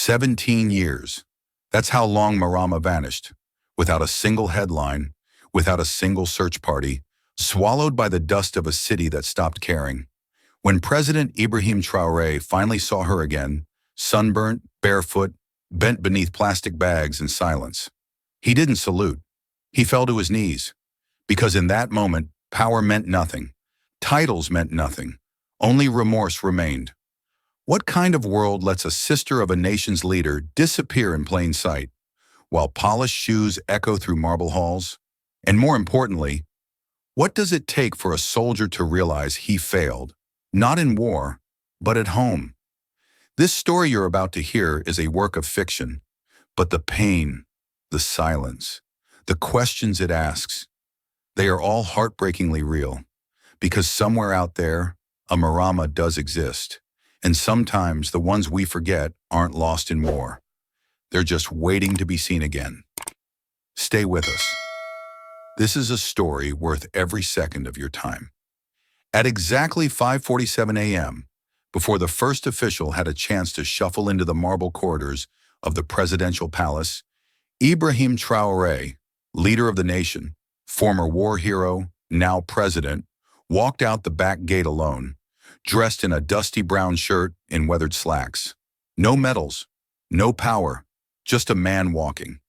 17 years. That's how long Marama vanished, without a single headline, without a single search party, swallowed by the dust of a city that stopped caring. When President Ibrahim Traoré finally saw her again, sunburnt, barefoot, bent beneath plastic bags in silence, he didn't salute. He fell to his knees, because in that moment, power meant nothing. Titles meant nothing. Only remorse remained. What kind of world lets a sister of a nation's leader disappear in plain sight, while polished shoes echo through marble halls? And more importantly, what does it take for a soldier to realize he failed, not in war, but at home? This story you're about to hear is a work of fiction, but the pain, the silence, the questions it asks, they are all heartbreakingly real, because somewhere out there, a Marama does exist. And sometimes the ones we forget aren't lost in war. They're just waiting to be seen again. Stay with us. This is a story worth every second of your time. At exactly 5:47 a.m., before the first official had a chance to shuffle into the marble corridors of the presidential palace, Ibrahim Traoré, leader of the nation, former war hero, now president, walked out the back gate alone, dressed in a dusty brown shirt and weathered slacks. No medals, no power, just a man walking.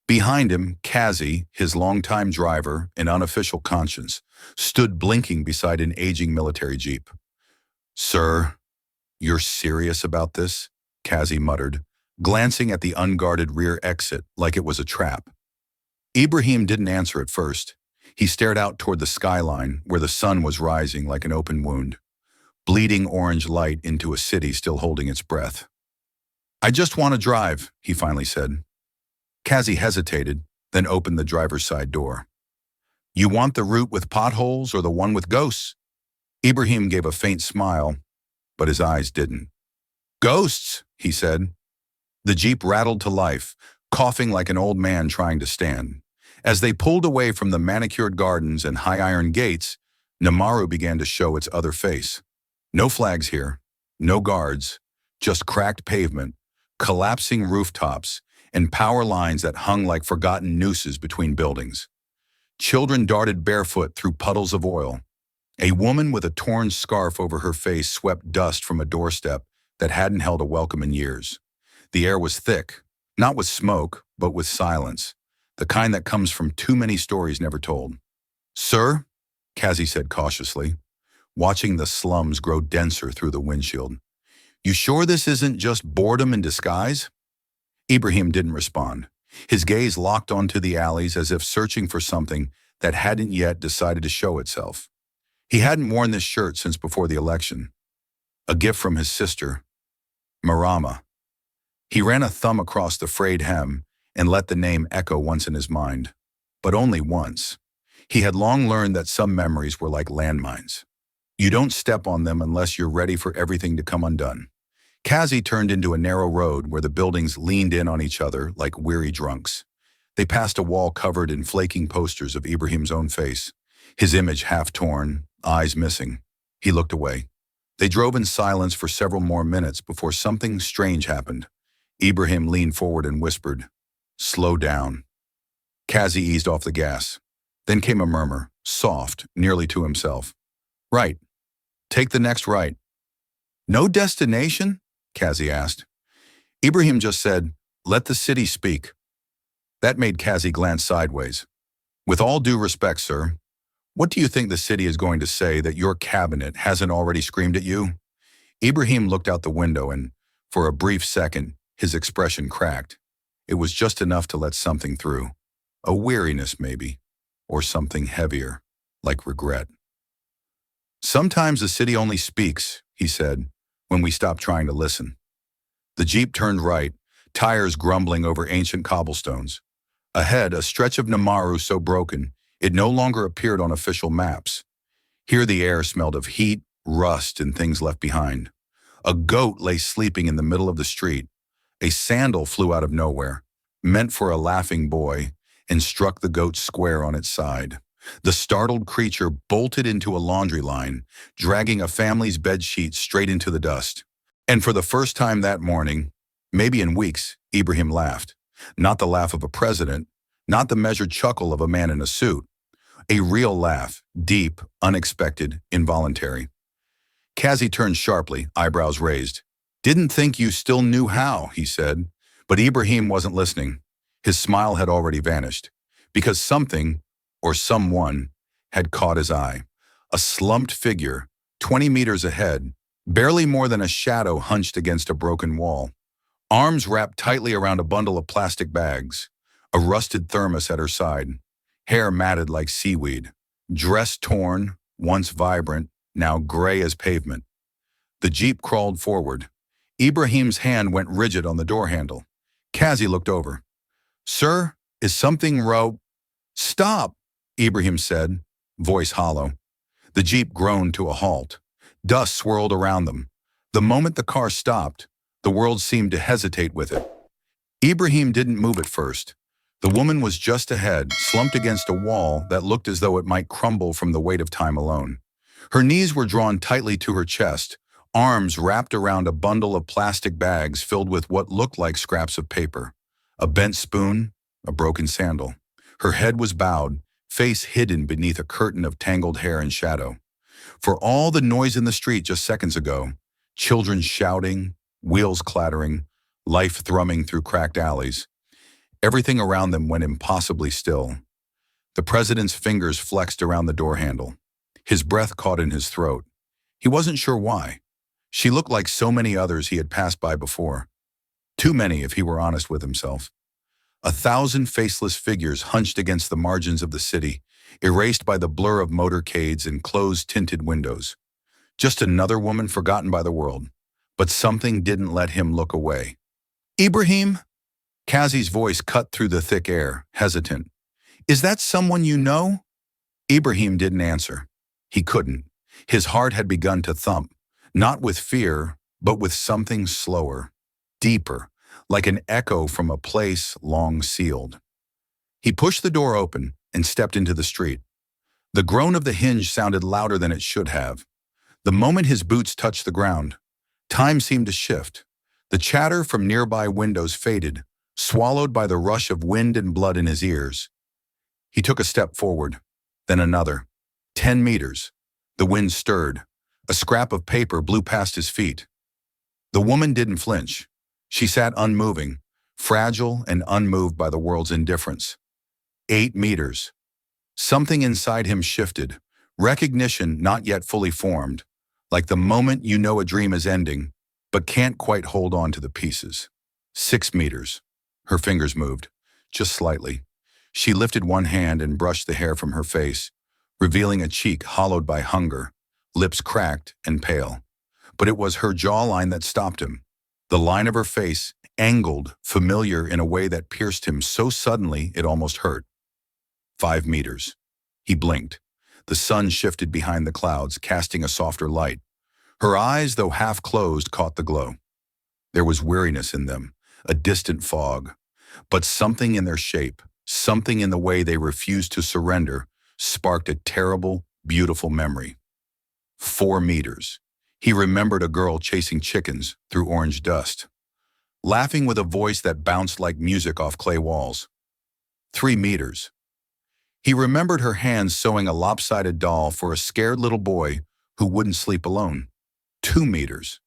Behind him, Kazi, his longtime driver and unofficial conscience, stood blinking beside an aging military jeep. "Sir, you're serious about this?" Kazi muttered, glancing at the unguarded rear exit like it was a trap. Ibrahim didn't answer at first. He stared out toward the skyline where the sun was rising like an open wound, bleeding orange light into a city still holding its breath. "I just want to drive," he finally said. Kazi hesitated, then opened the driver's side door. "You want the route with potholes or the one with ghosts?" Ibrahim gave a faint smile, but his eyes didn't. "Ghosts," he said. The jeep rattled to life, coughing like an old man trying to stand. As they pulled away from the manicured gardens and high iron gates, Namaru began to show its other face. No flags here, no guards, just cracked pavement, collapsing rooftops, and power lines that hung like forgotten nooses between buildings. Children darted barefoot through puddles of oil. A woman with a torn scarf over her face swept dust from a doorstep that hadn't held a welcome in years. The air was thick, not with smoke, but with silence, the kind that comes from too many stories never told. "Sir," Kazi said cautiously, watching the slums grow denser through the windshield, "you sure this isn't just boredom in disguise?" Ibrahim didn't respond. His gaze locked onto the alleys as if searching for something that hadn't yet decided to show itself. He hadn't worn this shirt since before the election. A gift from his sister, Marama. He ran a thumb across the frayed hem and let the name echo once in his mind. But only once. He had long learned that some memories were like landmines. You don't step on them unless you're ready for everything to come undone. Kazi turned into a narrow road where the buildings leaned in on each other like weary drunks. They passed a wall covered in flaking posters of Ibrahim's own face, his image half torn, eyes missing. He looked away. They drove in silence for several more minutes before something strange happened. Ibrahim leaned forward and whispered, "Slow down." Kazi eased off the gas. Then came a murmur, soft, nearly to himself. "Right. Take the next right." "No destination?" Kazi asked. Ibrahim just said, "Let the city speak." That made Kazi glance sideways. "With all due respect, sir, what do you think the city is going to say that your cabinet hasn't already screamed at you?" Ibrahim looked out the window and, for a brief second, his expression cracked. It was just enough to let something through. A weariness, maybe, or something heavier, like regret. "Sometimes the city only speaks," he said, when we stopped trying to listen. The jeep turned right, tires grumbling over ancient cobblestones. Ahead, a stretch of Namaru so broken, it no longer appeared on official maps. Here the air smelled of heat, rust, and things left behind. A goat lay sleeping in the middle of the street. A sandal flew out of nowhere, meant for a laughing boy, and struck the goat square on its side. The startled creature bolted into a laundry line, dragging a family's bedsheet straight into the dust. And for the first time that morning, Maybe in weeks, Ibrahim laughed. Not the laugh of a president, not the measured chuckle of a man in a suit. A real laugh, deep, unexpected, involuntary. Kazi turned sharply, eyebrows raised. Didn't think you still knew how, he said. But Ibrahim wasn't listening. His smile had already vanished. Because something, or someone, had caught his eye. A slumped figure, 20 meters ahead, barely more than a shadow hunched against a broken wall. Arms wrapped tightly around a bundle of plastic bags. A rusted thermos at her side. Hair matted like seaweed. Dress torn, once vibrant, now gray as pavement. The jeep crawled forward. Ibrahim's hand went rigid on the door handle. Kazi looked over. Sir, is something Stop, Ibrahim said, voice hollow. The jeep groaned to a halt. Dust swirled around them. The moment the car stopped, the world seemed to hesitate with it. Ibrahim didn't move at first. The woman was just ahead, slumped against a wall that looked as though it might crumble from the weight of time alone. Her knees were drawn tightly to her chest, arms wrapped around a bundle of plastic bags filled with what looked like scraps of paper. A bent spoon, a broken sandal. Her head was bowed, face hidden beneath a curtain of tangled hair and shadow. For all the noise in the street just seconds ago, children shouting, wheels clattering, life thrumming through cracked alleys, everything around them went impossibly still. The president's fingers flexed around the door handle. His breath caught in his throat. He wasn't sure why. She looked like so many others he had passed by before. Too many, if he were honest with himself. 1,000 faceless figures hunched against the margins of the city, erased by the blur of motorcades and closed tinted windows. Just another woman forgotten by the world. But something didn't let him look away. Ibrahim? Kazi's voice cut through the thick air, hesitant. Is that someone you know? Ibrahim didn't answer. He couldn't. His heart had begun to thump, not with fear, but with something slower, deeper, like an echo from a place long sealed. He pushed the door open and stepped into the street. The groan of the hinge sounded louder than it should have. The moment his boots touched the ground, time seemed to shift. The chatter from nearby windows faded, swallowed by the rush of wind and blood in his ears. He took a step forward, then another. 10 meters. The wind stirred. A scrap of paper blew past his feet. The woman didn't flinch. She sat unmoving, fragile and unmoved by the world's indifference. 8 meters. Something inside him shifted, recognition not yet fully formed, like the moment you know a dream is ending, but can't quite hold on to the pieces. 6 meters. Her fingers moved, just slightly. She lifted one hand and brushed the hair from her face, revealing a cheek hollowed by hunger, lips cracked and pale. But it was her jawline that stopped him. The line of her face, angled, familiar in a way that pierced him so suddenly it almost hurt. 5 meters. He blinked. The sun shifted behind the clouds, casting a softer light. Her eyes, though half closed, caught the glow. There was weariness in them, a distant fog. But something in their shape, something in the way they refused to surrender, sparked a terrible, beautiful memory. 4 meters. He remembered a girl chasing chickens through orange dust, laughing with a voice that bounced like music off clay walls. 3 meters. He remembered her hands sewing a lopsided doll for a scared little boy who wouldn't sleep alone. 2 meters.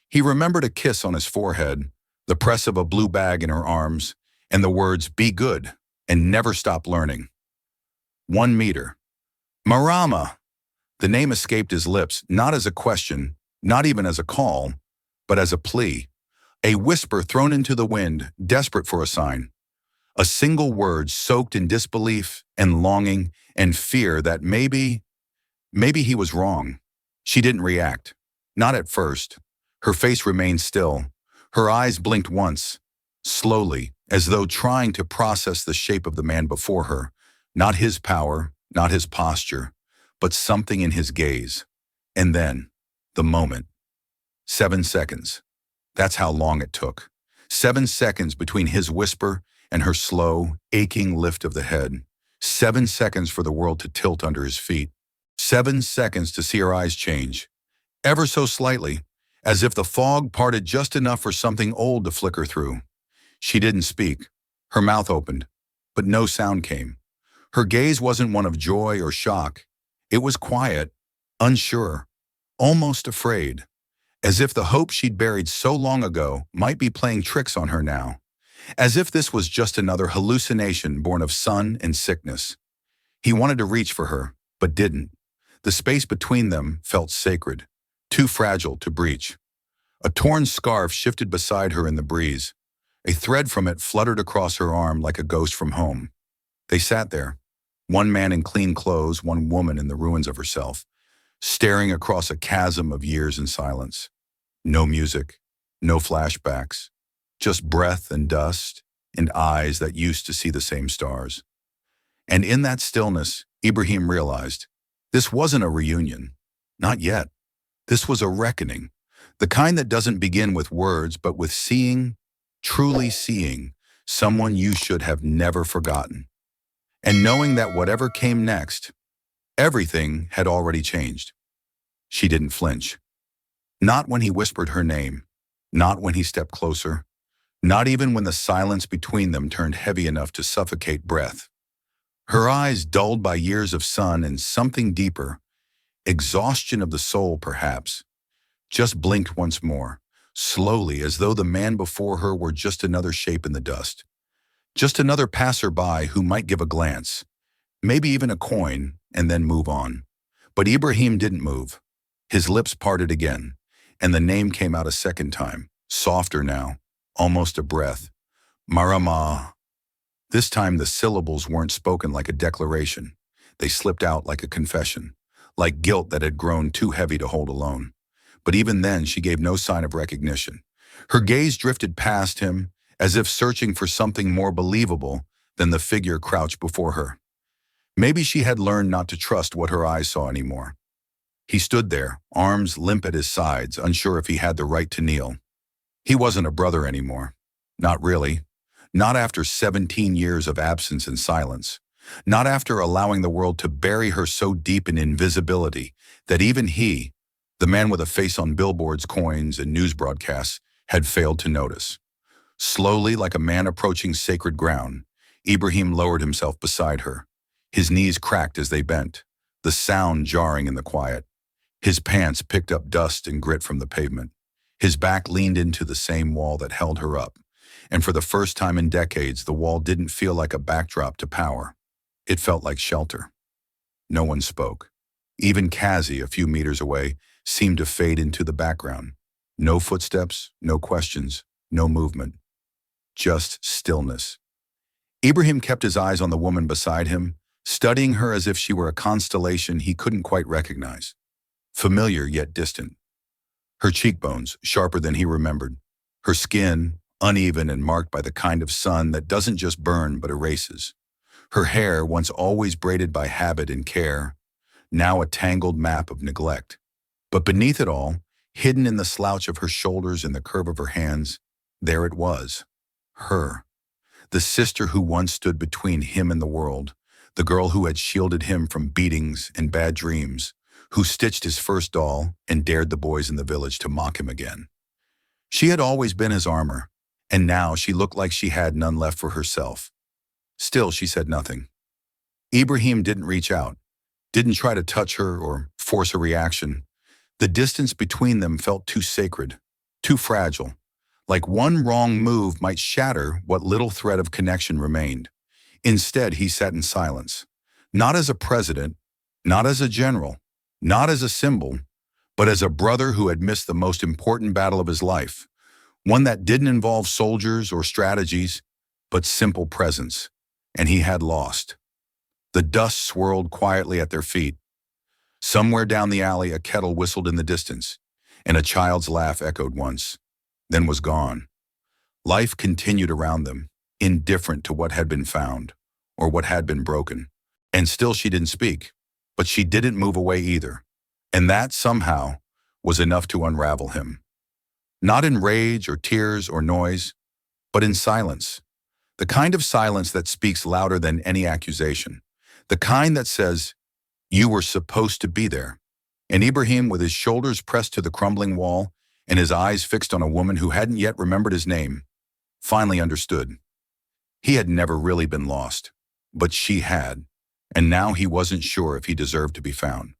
He remembered a kiss on his forehead, the press of a blue bag in her arms, and the words, "Be good, and never stop learning." 1 meter. Marama! The name escaped his lips, not as a question, not even as a call, but as a plea. A whisper thrown into the wind, desperate for a sign. A single word soaked in disbelief and longing and fear that maybe he was wrong. She didn't react. Not at first. Her face remained still. Her eyes blinked once, slowly, as though trying to process the shape of the man before her. Not his power, not his posture, but something in his gaze. And then, the moment. 7 seconds. That's how long it took. 7 seconds between his whisper and her slow, aching lift of the head. 7 seconds for the world to tilt under his feet. 7 seconds to see her eyes change. Ever so slightly, as if the fog parted just enough for something old to flicker through. She didn't speak. Her mouth opened, but no sound came. Her gaze wasn't one of joy or shock. It was quiet, unsure, almost afraid, as if the hope she'd buried so long ago might be playing tricks on her now, as if this was just another hallucination born of sun and sickness. He wanted to reach for her, but didn't. The space between them felt sacred, too fragile to breach. A torn scarf shifted beside her in the breeze. A thread from it fluttered across her arm like a ghost from home. They sat there, one man in clean clothes, one woman in the ruins of herself, staring across a chasm of years in silence. No music, no flashbacks, just breath and dust and eyes that used to see the same stars. And in that stillness, Ibrahim realized, this wasn't a reunion. Not yet. This was a reckoning. The kind that doesn't begin with words, but with seeing, truly seeing, someone you should have never forgotten. And knowing that whatever came next, everything had already changed. She didn't flinch. Not when he whispered her name. Not when he stepped closer. Not even when the silence between them turned heavy enough to suffocate breath. Her eyes, dulled by years of sun and something deeper, exhaustion of the soul perhaps, just blinked once more, slowly, as though the man before her were just another shape in the dust. Just another passerby who might give a glance, maybe even a coin, and then move on. But Ibrahim didn't move. His lips parted again, and the name came out a second time, softer now, almost a breath. Marama. This time the syllables weren't spoken like a declaration. They slipped out like a confession, like guilt that had grown too heavy to hold alone. But even then she gave no sign of recognition. Her gaze drifted past him, as if searching for something more believable than the figure crouched before her. Maybe she had learned not to trust what her eyes saw anymore. He stood there, arms limp at his sides, unsure if he had the right to kneel. He wasn't a brother anymore. Not really. Not after 17 years of absence and silence. Not after allowing the world to bury her so deep in invisibility that even he, the man with a face on billboards, coins, and news broadcasts, had failed to notice. Slowly, like a man approaching sacred ground, Ibrahim lowered himself beside her. His knees cracked as they bent, the sound jarring in the quiet. His pants picked up dust and grit from the pavement. His back leaned into the same wall that held her up. And for the first time in decades, the wall didn't feel like a backdrop to power. It felt like shelter. No one spoke. Even Kazi, a few meters away, seemed to fade into the background. No footsteps, no questions, no movement. Just stillness. Ibrahim kept his eyes on the woman beside him, studying her as if she were a constellation he couldn't quite recognize. Familiar yet distant. Her cheekbones, sharper than he remembered. Her skin, uneven and marked by the kind of sun that doesn't just burn but erases. Her hair, once always braided by habit and care, now a tangled map of neglect. But beneath it all, hidden in the slouch of her shoulders and the curve of her hands, there it was. Her. The sister who once stood between him and the world. The girl who had shielded him from beatings and bad dreams. Who stitched his first doll and dared the boys in the village to mock him again. She had always been his armor, and now she looked like she had none left for herself. Still, she said nothing. Ibrahim didn't reach out, didn't try to touch her or force a reaction. The distance between them felt too sacred, too fragile, like one wrong move might shatter what little thread of connection remained. Instead, he sat in silence, not as a president, not as a general, not as a symbol, but as a brother who had missed the most important battle of his life, one that didn't involve soldiers or strategies, but simple presence, and he had lost. The dust swirled quietly at their feet. Somewhere down the alley, a kettle whistled in the distance, and a child's laugh echoed once, then was gone. Life continued around them, indifferent to what had been found, or what had been broken. And still she didn't speak, but she didn't move away either. And that, somehow, was enough to unravel him. Not in rage or tears or noise, but in silence. The kind of silence that speaks louder than any accusation. The kind that says, "You were supposed to be there." And Ibrahim, with his shoulders pressed to the crumbling wall, and his eyes fixed on a woman who hadn't yet remembered his name, finally understood. He had never really been lost, but she had, and now he wasn't sure if he deserved to be found.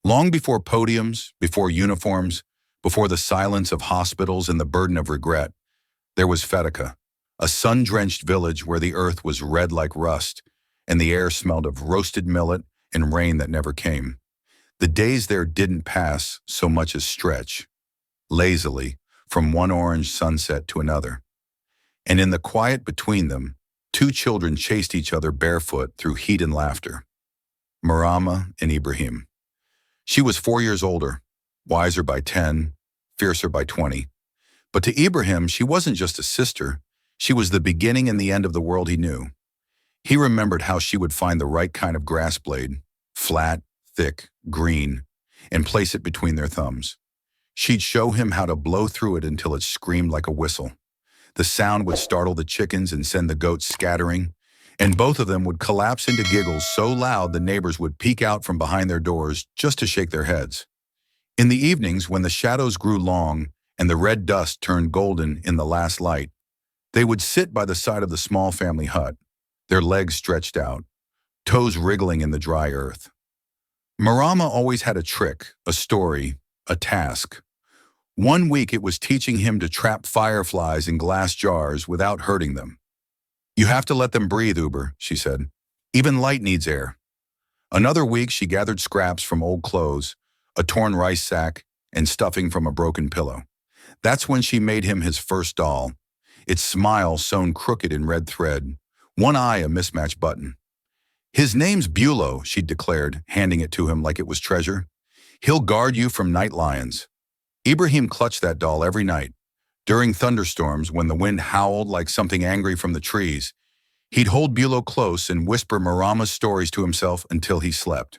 Long before podiums, before uniforms, before the silence of hospitals and the burden of regret, there was Fetica, a sun-drenched village where the earth was red like rust, and the air smelled of roasted millet and rain that never came. The days there didn't pass so much as stretch, lazily, from one orange sunset to another. And in the quiet between them, two children chased each other barefoot through heat and laughter. Marama and Ibrahim. She was 4 years older, wiser by 10, fiercer by 20. But to Ibrahim, she wasn't just a sister, she was the beginning and the end of the world he knew. He remembered how she would find the right kind of grass blade, flat, thick, green, and place it between their thumbs. She'd show him how to blow through it until it screamed like a whistle. The sound would startle the chickens and send the goats scattering, and both of them would collapse into giggles so loud the neighbors would peek out from behind their doors just to shake their heads. In the evenings, when the shadows grew long and the red dust turned golden in the last light, they would sit by the side of the small family hut, their legs stretched out, toes wriggling in the dry earth. Marama always had a trick, a story, a task. One week it was teaching him to trap fireflies in glass jars without hurting them. "You have to let them breathe, Uber," she said. "Even light needs air." Another week she gathered scraps from old clothes, a torn rice sack, and stuffing from a broken pillow. That's when she made him his first doll, its smile sewn crooked in red thread, one eye a mismatched button. "His name's Bulow," she declared, handing it to him like it was treasure. "He'll guard you from night lions." Ibrahim clutched that doll every night. During thunderstorms, when the wind howled like something angry from the trees, he'd hold Bulow close and whisper Marama's stories to himself until he slept.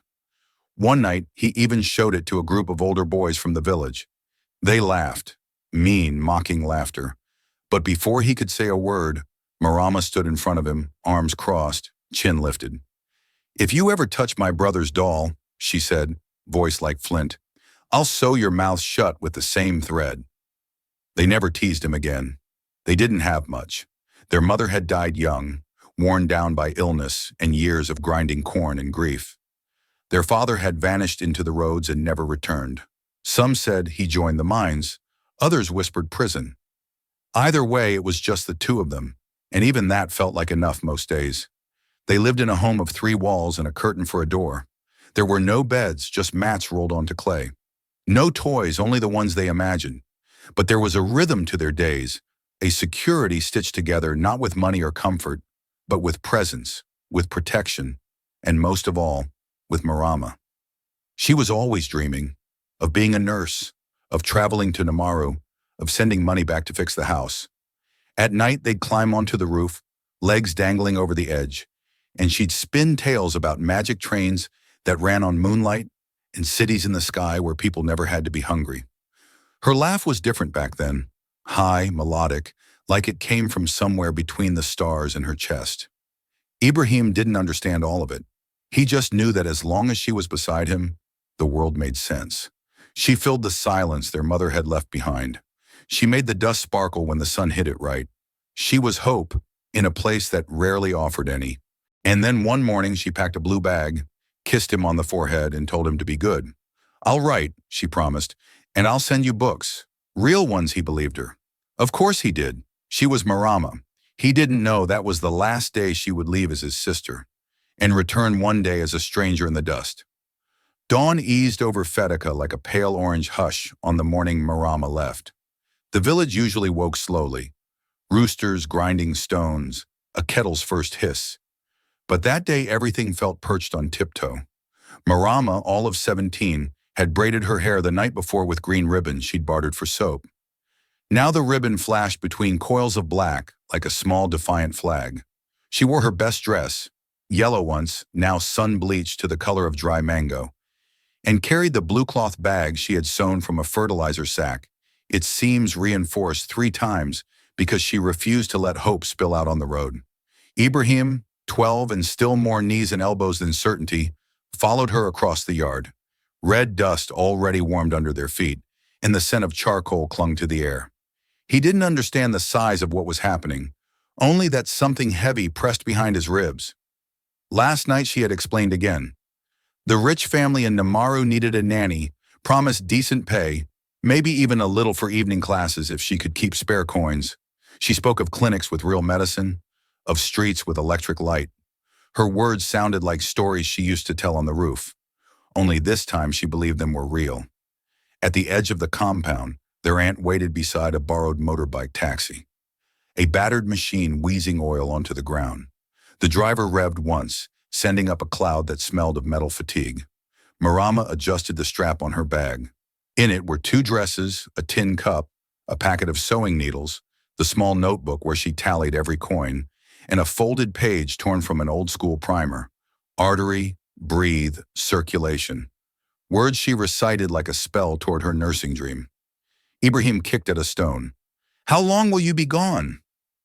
One night, he even showed it to a group of older boys from the village. They laughed, mean, mocking laughter. But before he could say a word, Marama stood in front of him, arms crossed, chin lifted. "If you ever touch my brother's doll," she said, voice like flint, "I'll sew your mouth shut with the same thread." They never teased him again. They didn't have much. Their mother had died young, worn down by illness and years of grinding corn and grief. Their father had vanished into the roads and never returned. Some said he joined the mines. Others whispered prison. Either way, it was just the two of them, and even that felt like enough most days. They lived in a home of 3 walls and a curtain for a door. There were no beds, just mats rolled onto clay. No toys, only the ones they imagined. But there was a rhythm to their days, a security stitched together not with money or comfort, but with presence, with protection, and most of all, with Marama. She was always dreaming of being a nurse, of traveling to Namaru, of sending money back to fix the house. At night, they'd climb onto the roof, legs dangling over the edge, and she'd spin tales about magic trains that ran on moonlight and cities in the sky where people never had to be hungry. Her laugh was different back then, high, melodic, like it came from somewhere between the stars in her chest. Ibrahim didn't understand all of it. He just knew that as long as she was beside him, the world made sense. She filled the silence their mother had left behind. She made the dust sparkle when the sun hit it right. She was hope in a place that rarely offered any. And then one morning she packed a blue bag, kissed him on the forehead, and told him to be good. "I'll write," she promised, "and I'll send you books." Real ones, he believed her. Of course he did. She was Marama. He didn't know that was the last day she would leave as his sister, and return one day as a stranger in the dust. Dawn eased over Fetica like a pale orange hush on the morning Marama left. The village usually woke slowly. Roosters grinding stones, a kettle's first hiss. But that day everything felt perched on tiptoe. Marama, all of 17, had braided her hair the night before with green ribbons she'd bartered for soap. Now the ribbon flashed between coils of black like a small defiant flag. She wore her best dress, yellow once, now sun-bleached to the color of dry mango, and carried the blue cloth bag she had sewn from a fertilizer sack, its seams reinforced 3 times because she refused to let hope spill out on the road. Ibrahim, 12 and still more knees and elbows than certainty, followed her across the yard. Red dust already warmed under their feet, and the scent of charcoal clung to the air. He didn't understand the size of what was happening, only that something heavy pressed behind his ribs. Last night she had explained again. The rich family in Namaru needed a nanny, promised decent pay, maybe even a little for evening classes if she could keep spare coins. She spoke of clinics with real medicine, of streets with electric light. Her words sounded like stories she used to tell on the roof. Only this time she believed them were real. At the edge of the compound, their aunt waited beside a borrowed motorbike taxi. A battered machine wheezing oil onto the ground. The driver revved once, sending up a cloud that smelled of metal fatigue. Marama adjusted the strap on her bag. In it were 2 dresses, a tin cup, a packet of sewing needles, the small notebook where she tallied every coin, and a folded page torn from an old-school primer. Artery, breathe, circulation. Words she recited like a spell toward her nursing dream. Ibrahim kicked at a stone. "How long will you be gone?"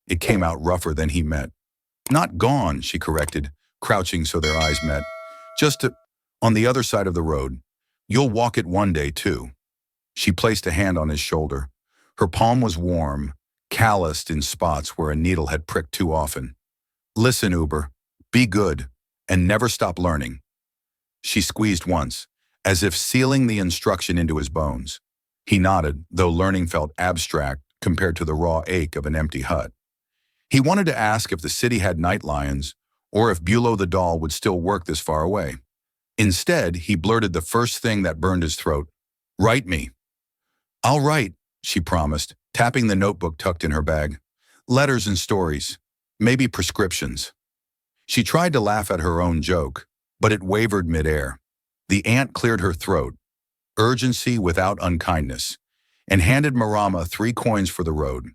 It came out rougher than he meant. "Not gone," she corrected, crouching so their eyes met. On the other side of the road. You'll walk it one day, too." She placed a hand on his shoulder. Her palm was warm, calloused in spots where a needle had pricked too often. "Listen, Uber. Be good, and never stop learning." She squeezed once, as if sealing the instruction into his bones. He nodded, though learning felt abstract compared to the raw ache of an empty hut. He wanted to ask if the city had night lions, or if Bulow the doll would still work this far away. Instead, he blurted the first thing that burned his throat. "Write me." "I'll write," she promised, tapping the notebook tucked in her bag. "Letters and stories. Maybe prescriptions." She tried to laugh at her own joke, but it wavered midair. The aunt cleared her throat, urgency without unkindness, and handed Marama 3 coins for the road.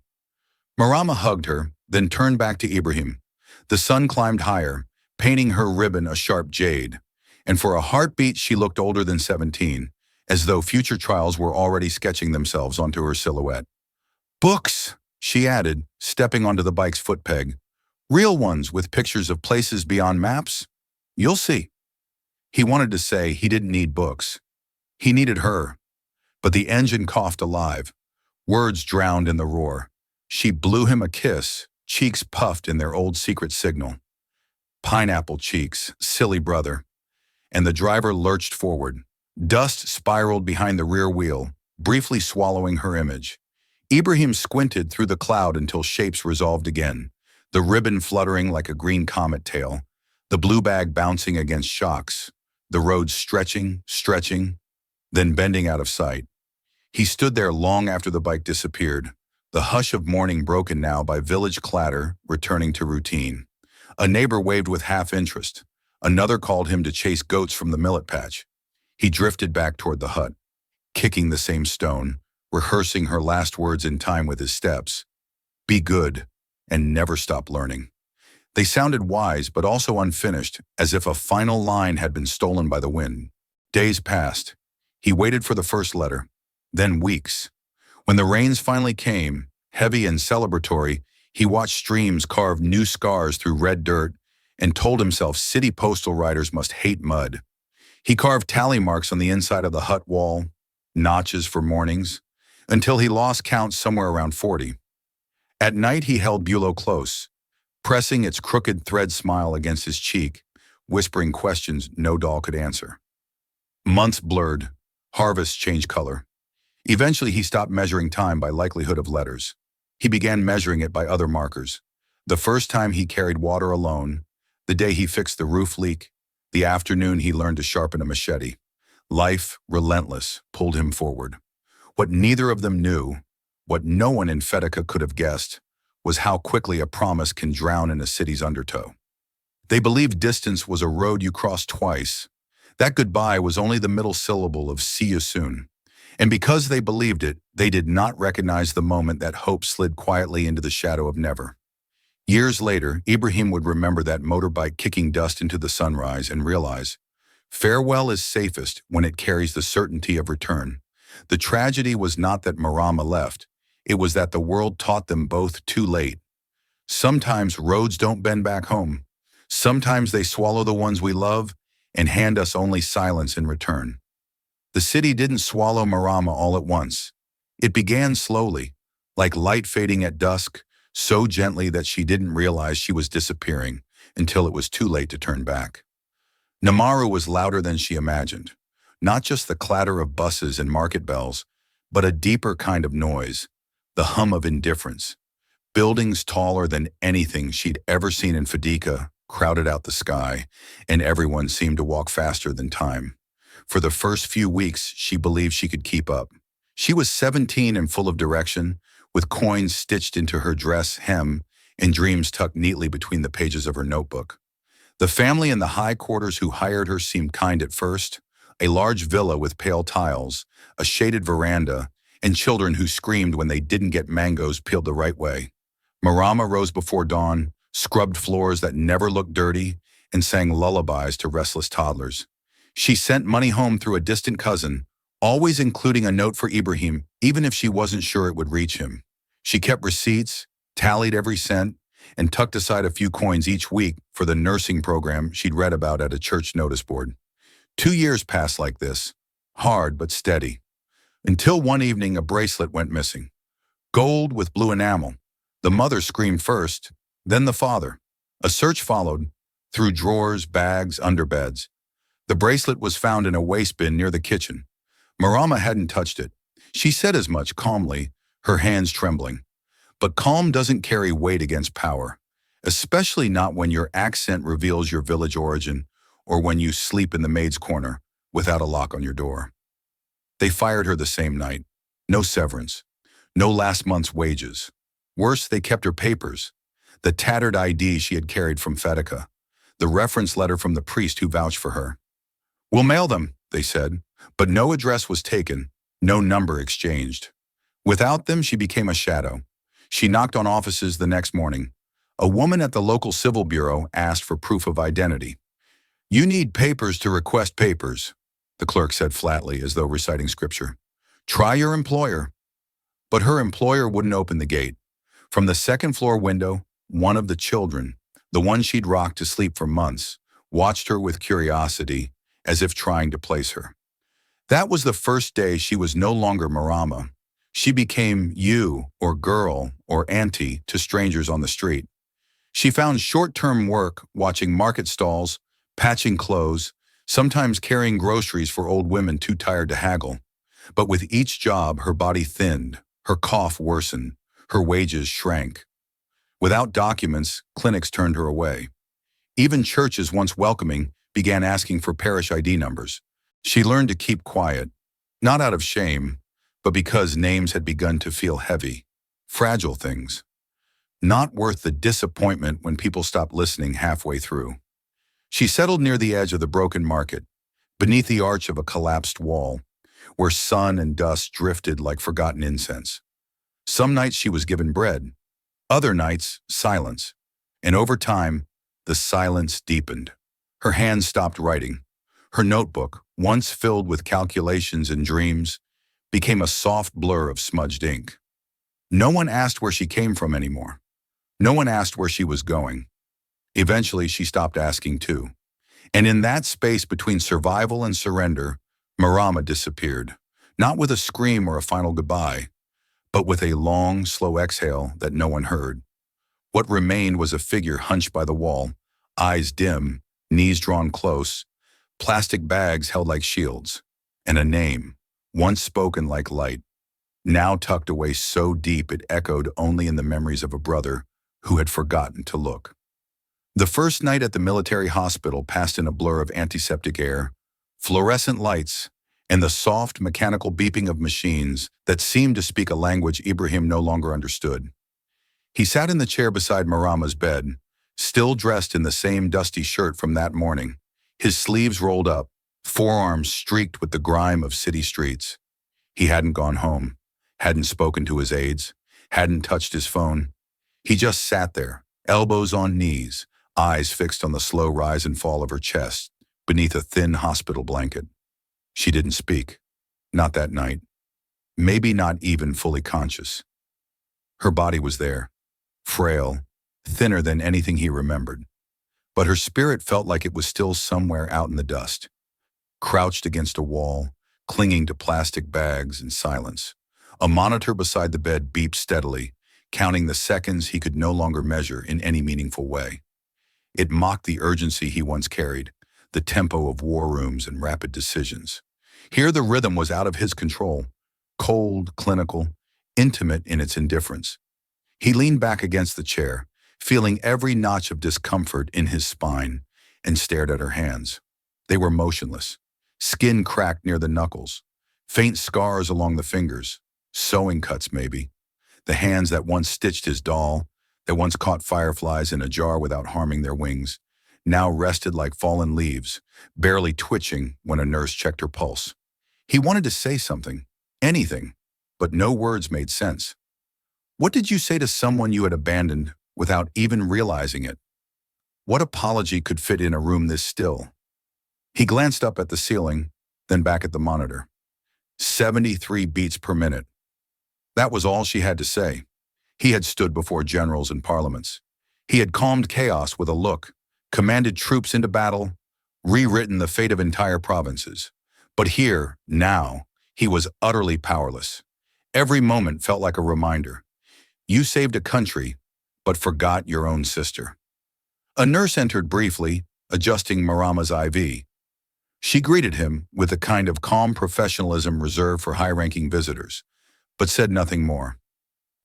Marama hugged her, then turned back to Ibrahim. The sun climbed higher, painting her ribbon a sharp jade, and for a heartbeat she looked older than 17, as though future trials were already sketching themselves onto her silhouette. "Books," she added, stepping onto the bike's foot peg. "Real ones with pictures of places beyond maps. You'll see." He wanted to say he didn't need books. He needed her. But the engine coughed alive. Words drowned in the roar. She blew him a kiss, cheeks puffed in their old secret signal. Pineapple cheeks, silly brother. And the driver lurched forward. Dust spiraled behind the rear wheel, briefly swallowing her image. Ibrahim squinted through the cloud until shapes resolved again, the ribbon fluttering like a green comet tail, the blue bag bouncing against shocks, the road stretching, then bending out of sight. He stood there long after the bike disappeared, the hush of morning broken now by village clatter, returning to routine. A neighbor waved with half-interest. Another called him to chase goats from the millet patch. He drifted back toward the hut, kicking the same stone, rehearsing her last words in time with his steps. "Be good, and never stop learning." They sounded wise but also unfinished, as if a final line had been stolen by the wind. Days passed. He waited for the first letter, then weeks. When the rains finally came, heavy and celebratory, he watched streams carve new scars through red dirt and told himself city postal riders must hate mud. He carved tally marks on the inside of the hut wall, notches for mornings, until he lost count somewhere around 40. At night he held Bulow close, pressing its crooked thread smile against his cheek, whispering questions no doll could answer. Months blurred, harvests changed color. Eventually he stopped measuring time by likelihood of letters. He began measuring it by other markers. The first time he carried water alone, the day he fixed the roof leak, the afternoon he learned to sharpen a machete. Life, relentless, pulled him forward. What neither of them knew, what no one in Fetica could have guessed, was how quickly a promise can drown in a city's undertow. They believed distance was a road you crossed twice. That goodbye was only the middle syllable of "see you soon." And because they believed it, they did not recognize the moment that hope slid quietly into the shadow of never. Years later, Ibrahim would remember that motorbike kicking dust into the sunrise and realize, farewell is safest when it carries the certainty of return. The tragedy was not that Marama left, it was that the world taught them both too late. Sometimes roads don't bend back home. Sometimes they swallow the ones we love and hand us only silence in return. The city didn't swallow Marama all at once. It began slowly, like light fading at dusk, so gently that she didn't realize she was disappearing until it was too late to turn back. Namaru was louder than she imagined, not just the clatter of buses and market bells, but a deeper kind of noise, the hum of indifference. Buildings taller than anything she'd ever seen in Fadika crowded out the sky, and everyone seemed to walk faster than time. For the first few weeks, she believed she could keep up. She was 17 and full of direction, with coins stitched into her dress hem and dreams tucked neatly between the pages of her notebook. The family in the high quarters who hired her seemed kind at first, a large villa with pale tiles, a shaded veranda, and children who screamed when they didn't get mangoes peeled the right way. Marama rose before dawn, scrubbed floors that never looked dirty, and sang lullabies to restless toddlers. She sent money home through a distant cousin, always including a note for Ibrahim, even if she wasn't sure it would reach him. She kept receipts, tallied every cent, and tucked aside a few coins each week for the nursing program she'd read about at a church notice board. 2 years passed like this, hard but steady, until one evening a bracelet went missing. Gold with blue enamel. The mother screamed first, then the father. A search followed, through drawers, bags, under beds. The bracelet was found in a waste bin near the kitchen. Marama hadn't touched it. She said as much calmly, her hands trembling. But calm doesn't carry weight against power, especially not when your accent reveals your village origin or when you sleep in the maid's corner without a lock on your door. They fired her the same night. No severance. No last month's wages. Worse, they kept her papers. The tattered ID she had carried from Fedika. The reference letter from the priest who vouched for her. "We'll mail them," they said, but no address was taken, no number exchanged. Without them, she became a shadow. She knocked on offices the next morning. A woman at the local civil bureau asked for proof of identity. "You need papers to request papers," the clerk said flatly, as though reciting scripture. "Try your employer." But her employer wouldn't open the gate. From the second-floor window, one of the children, the one she'd rocked to sleep for months, watched her with curiosity, as if trying to place her. That was the first day she was no longer Marama. She became you, or girl, or auntie to strangers on the street. She found short-term work watching market stalls, patching clothes, sometimes carrying groceries for old women too tired to haggle. But with each job, her body thinned, her cough worsened, her wages shrank. Without documents, clinics turned her away. Even churches, once welcoming, began asking for parish ID numbers. She learned to keep quiet, not out of shame, but because names had begun to feel heavy, fragile things, not worth the disappointment when people stopped listening halfway through. She settled near the edge of the broken market, beneath the arch of a collapsed wall, where sun and dust drifted like forgotten incense. Some nights she was given bread, other nights silence, and over time, the silence deepened. Her hands stopped writing. Her notebook, once filled with calculations and dreams, became a soft blur of smudged ink. No one asked where she came from anymore. No one asked where she was going. Eventually, she stopped asking too. And in that space between survival and surrender, Marama disappeared, not with a scream or a final goodbye, but with a long, slow exhale that no one heard. What remained was a figure hunched by the wall, eyes dim, knees drawn close, plastic bags held like shields, and a name, once spoken like light, now tucked away so deep it echoed only in the memories of a brother who had forgotten to look. The first night at the military hospital passed in a blur of antiseptic air, fluorescent lights, and the soft, mechanical beeping of machines that seemed to speak a language Ibrahim no longer understood. He sat in the chair beside Marama's bed, still dressed in the same dusty shirt from that morning, his sleeves rolled up, forearms streaked with the grime of city streets. He hadn't gone home, hadn't spoken to his aides, hadn't touched his phone. He just sat there, elbows on knees, eyes fixed on the slow rise and fall of her chest, beneath a thin hospital blanket. She didn't speak, not that night, maybe not even fully conscious. Her body was there, frail, thinner than anything he remembered, but her spirit felt like it was still somewhere out in the dust, crouched against a wall, clinging to plastic bags in silence, A monitor beside the bed beeped steadily, counting the seconds he could no longer measure in any meaningful way. It mocked the urgency he once carried, the tempo of war rooms and rapid decisions. Here the rhythm was out of his control, cold, clinical, intimate in its indifference. He leaned back against the chair, feeling every notch of discomfort in his spine, and stared at her hands. They were motionless, skin cracked near the knuckles, faint scars along the fingers, sewing cuts maybe. The hands that once stitched his doll, that once caught fireflies in a jar without harming their wings, now rested like fallen leaves, barely twitching when a nurse checked her pulse. He wanted to say something, anything, but no words made sense. What did you say to someone you had abandoned without even realizing it? What apology could fit in a room this still? He glanced up at the ceiling, then back at the monitor. 73 beats per minute. That was all she had to say. He had stood before generals and parliaments. He had calmed chaos with a look, commanded troops into battle, rewritten the fate of entire provinces. But here, now, he was utterly powerless. Every moment felt like a reminder. You saved a country, but forgot your own sister. A nurse entered briefly, adjusting Marama's IV. She greeted him with the kind of calm professionalism reserved for high-ranking visitors, but said nothing more.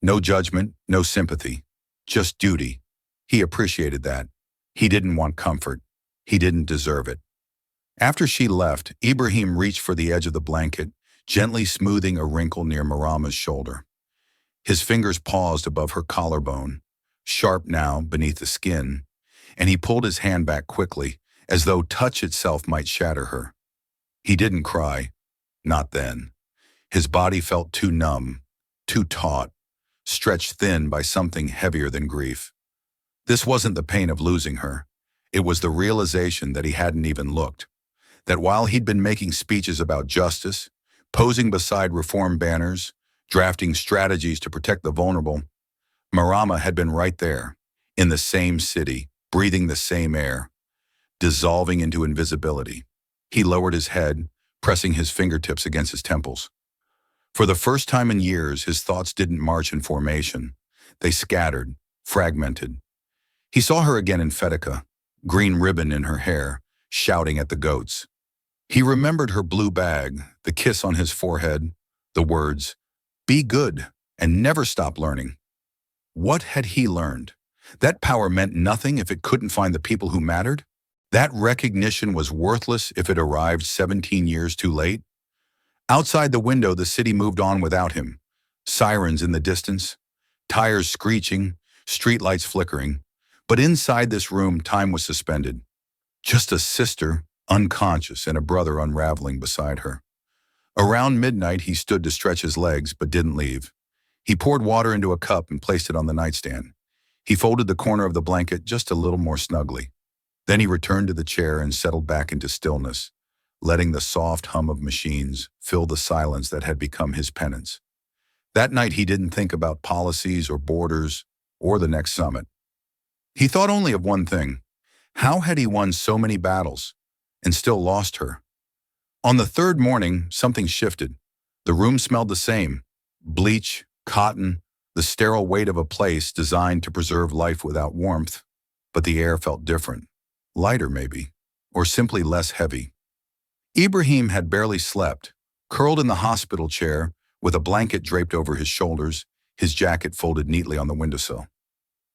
No judgment, no sympathy, just duty. He appreciated that. He didn't want comfort. He didn't deserve it. After she left, Ibrahim reached for the edge of the blanket, gently smoothing a wrinkle near Marama's shoulder. His fingers paused above her collarbone, sharp now beneath the skin, and he pulled his hand back quickly, as though touch itself might shatter her. He didn't cry. Not then. His body felt too numb, too taut, stretched thin by something heavier than grief. This wasn't the pain of losing her. It was the realization that he hadn't even looked. That while he'd been making speeches about justice, posing beside reform banners, drafting strategies to protect the vulnerable, Marama had been right there, in the same city, breathing the same air, dissolving into invisibility. He lowered his head, pressing his fingertips against his temples. For the first time in years, his thoughts didn't march in formation. They scattered, fragmented. He saw her again in Fetica, green ribbon in her hair, shouting at the goats. He remembered her blue bag, the kiss on his forehead, the words, "Be good and never stop learning." What had he learned? That power meant nothing if it couldn't find the people who mattered? That recognition was worthless if it arrived 17 years too late? Outside the window, the city moved on without him. Sirens in the distance, tires screeching, streetlights flickering. But inside this room, time was suspended. Just a sister, unconscious, and a brother unraveling beside her. Around midnight, he stood to stretch his legs, but didn't leave. He poured water into a cup and placed it on the nightstand. He folded the corner of the blanket just a little more snugly. Then he returned to the chair and settled back into stillness, letting the soft hum of machines fill the silence that had become his penance. That night he didn't think about policies or borders or the next summit. He thought only of one thing. How had he won so many battles and still lost her? On the third morning, something shifted. The room smelled the same. Bleach, cotton, the sterile weight of a place designed to preserve life without warmth. But the air felt different. Lighter maybe, or simply less heavy. Ibrahim had barely slept, curled in the hospital chair with a blanket draped over his shoulders, his jacket folded neatly on the windowsill.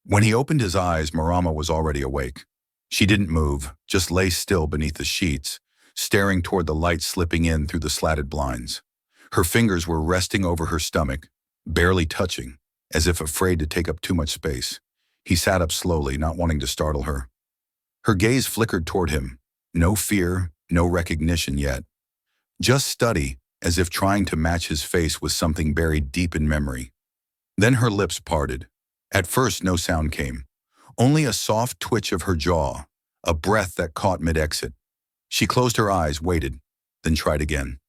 When he opened his eyes, Marama was already awake. She didn't move, just lay still beneath the sheets, staring toward the light slipping in through the slatted blinds. Her fingers were resting over her stomach, barely touching, as if afraid to take up too much space. He sat up slowly, not wanting to startle her. Her gaze flickered toward him. No fear, no recognition yet. Just study, as if trying to match his face with something buried deep in memory. Then her lips parted. At first, no sound came. Only a soft twitch of her jaw, a breath that caught mid-exit. She closed her eyes, waited, then tried again.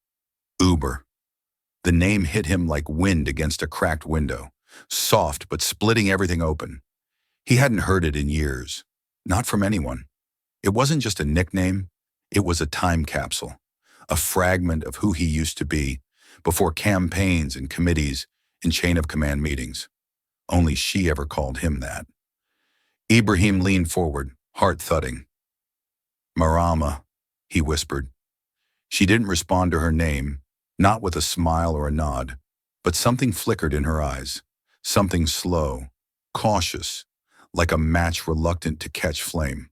Uber. The name hit him like wind against a cracked window, soft but splitting everything open. He hadn't heard it in years. Not from anyone. It wasn't just a nickname. It was a time capsule, a fragment of who he used to be, before campaigns and committees and chain of command meetings. Only she ever called him that. Ibrahim leaned forward, heart thudding. "Marama," he whispered. She didn't respond to her name, not with a smile or a nod, but something flickered in her eyes, something slow, cautious, like a match reluctant to catch flame.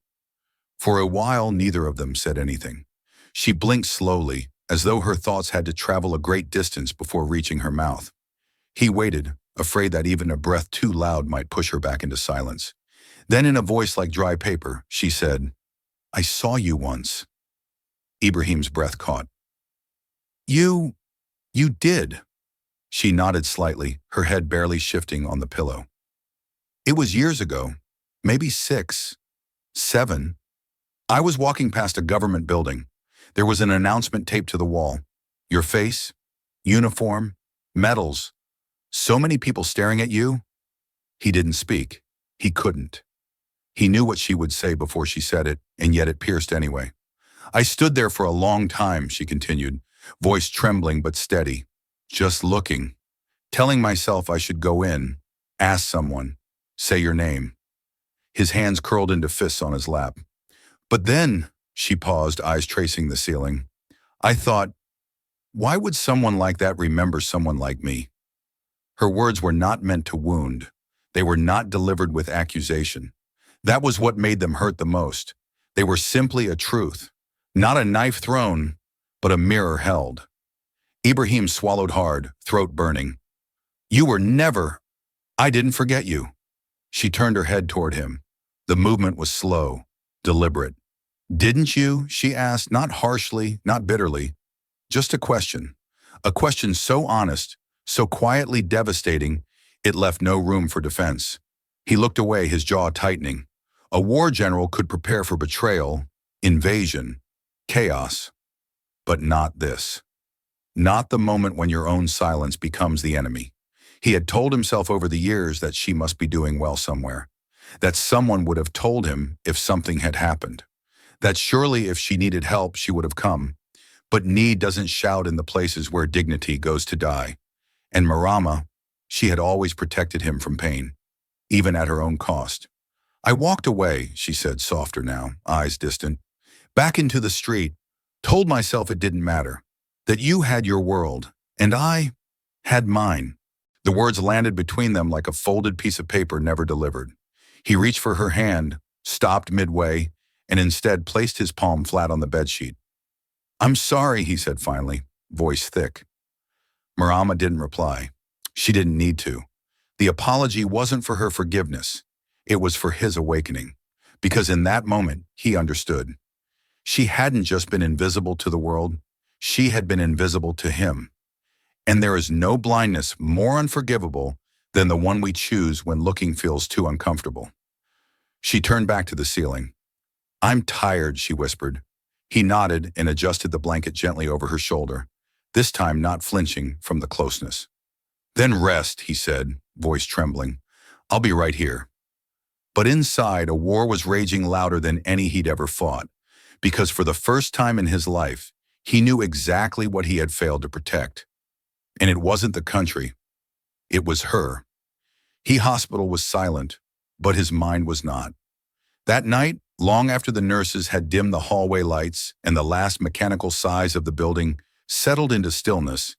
For a while, neither of them said anything. She blinked slowly, as though her thoughts had to travel a great distance before reaching her mouth. He waited, afraid that even a breath too loud might push her back into silence. Then in a voice like dry paper, she said, "I saw you once." Ibrahim's breath caught. You did." She nodded slightly, her head barely shifting on the pillow. "It was years ago, maybe 6, 7. I was walking past a government building. There was an announcement taped to the wall. Your face, uniform, medals. So many people staring at you." He didn't speak. He couldn't. He knew what she would say before she said it, and yet it pierced anyway. "I stood there for a long time," she continued, voice trembling but steady, "just looking, telling myself I should go in, ask someone, say your name." His hands curled into fists on his lap. "But then," she paused, eyes tracing the ceiling, "I thought, why would someone like that remember someone like me?" Her words were not meant to wound. They were not delivered with accusation. That was what made them hurt the most. They were simply a truth. Not a knife thrown, but a mirror held. Ibrahim swallowed hard, throat burning. "You were never... I didn't forget you." She turned her head toward him. The movement was slow, deliberate. "Didn't you?" she asked, not harshly, not bitterly. Just a question. A question so honest, so quietly devastating, it left no room for defense. He looked away, his jaw tightening. A war general could prepare for betrayal, invasion, chaos. But not this. Not the moment when your own silence becomes the enemy. He had told himself over the years that she must be doing well somewhere. That someone would have told him if something had happened. That surely if she needed help, she would have come. But need doesn't shout in the places where dignity goes to die. And Marama, she had always protected him from pain, even at her own cost. "I walked away," she said, softer now, eyes distant, "back into the street, told myself it didn't matter, that you had your world, and I had mine." The words landed between them like a folded piece of paper never delivered. He reached for her hand, stopped midway, and instead placed his palm flat on the bedsheet. "I'm sorry," he said finally, voice thick. Marama didn't reply. She didn't need to. The apology wasn't for her forgiveness. It was for his awakening. Because in that moment, he understood. She hadn't just been invisible to the world. She had been invisible to him. And there is no blindness more unforgivable than the one we choose when looking feels too uncomfortable. She turned back to the ceiling. "I'm tired," she whispered. He nodded and adjusted the blanket gently over her shoulder, this time not flinching from the closeness. "Then rest," he said, voice trembling. "I'll be right here." But inside, a war was raging louder than any he'd ever fought, because for the first time in his life, he knew exactly what he had failed to protect. And it wasn't the country. It was her. Hospital was silent, but his mind was not. That night, long after the nurses had dimmed the hallway lights and the last mechanical sighs of the building settled into stillness,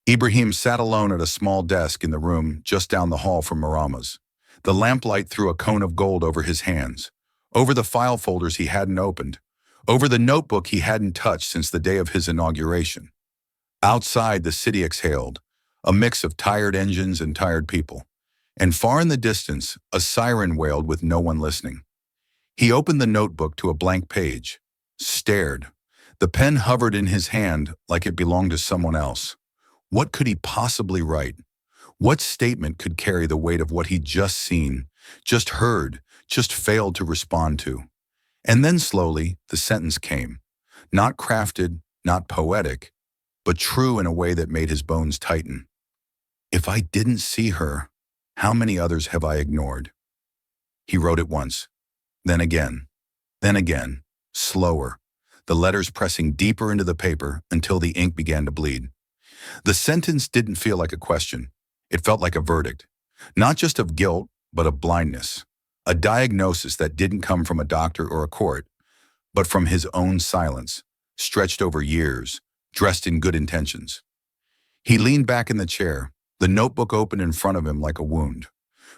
Ibrahim sat alone at a small desk in the room just down the hall from Marama's. The lamplight threw a cone of gold over his hands, over the file folders he hadn't opened, over the notebook he hadn't touched since the day of his inauguration. Outside, the city exhaled, a mix of tired engines and tired people. And far in the distance, a siren wailed with no one listening. He opened the notebook to a blank page, stared. The pen hovered in his hand like it belonged to someone else. What could he possibly write? What statement could carry the weight of what he'd just seen, just heard, just failed to respond to? And then slowly, the sentence came. Not crafted, not poetic, but true in a way that made his bones tighten. "If I didn't see her, how many others have I ignored?" He wrote it once, then again, slower, the letters pressing deeper into the paper until the ink began to bleed. The sentence didn't feel like a question. It felt like a verdict, not just of guilt, but of blindness. A diagnosis that didn't come from a doctor or a court, but from his own silence, stretched over years, dressed in good intentions. He leaned back in the chair, the notebook open in front of him like a wound.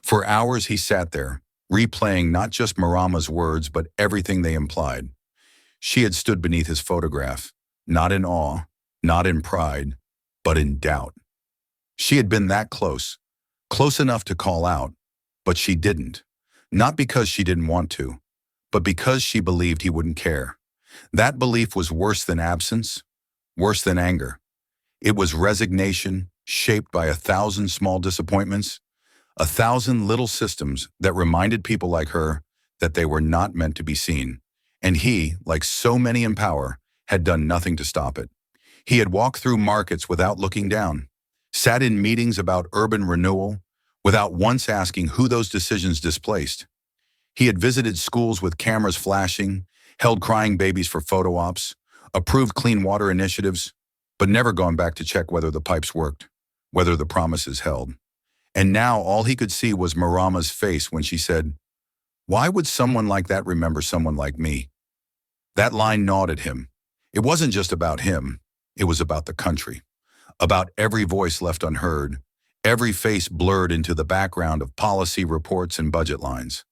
For hours he sat there, replaying not just Marama's words, but everything they implied. She had stood beneath his photograph, not in awe, not in pride, but in doubt. She had been that close, close enough to call out, but she didn't. Not because she didn't want to, but because she believed he wouldn't care. That belief was worse than absence, worse than anger. It was resignation shaped by 1,000 small disappointments, 1,000 little systems that reminded people like her that they were not meant to be seen. And he, like so many in power, had done nothing to stop it. He had walked through markets without looking down, sat in meetings about urban renewal without once asking who those decisions displaced. He had visited schools with cameras flashing, held crying babies for photo ops, approved clean water initiatives, but never gone back to check whether the pipes worked, whether the promises held. And now all he could see was Marama's face when she said, "Why would someone like that remember someone like me?" That line gnawed at him. It wasn't just about him. It was about the country, about every voice left unheard, every face blurred into the background of policy reports and budget lines.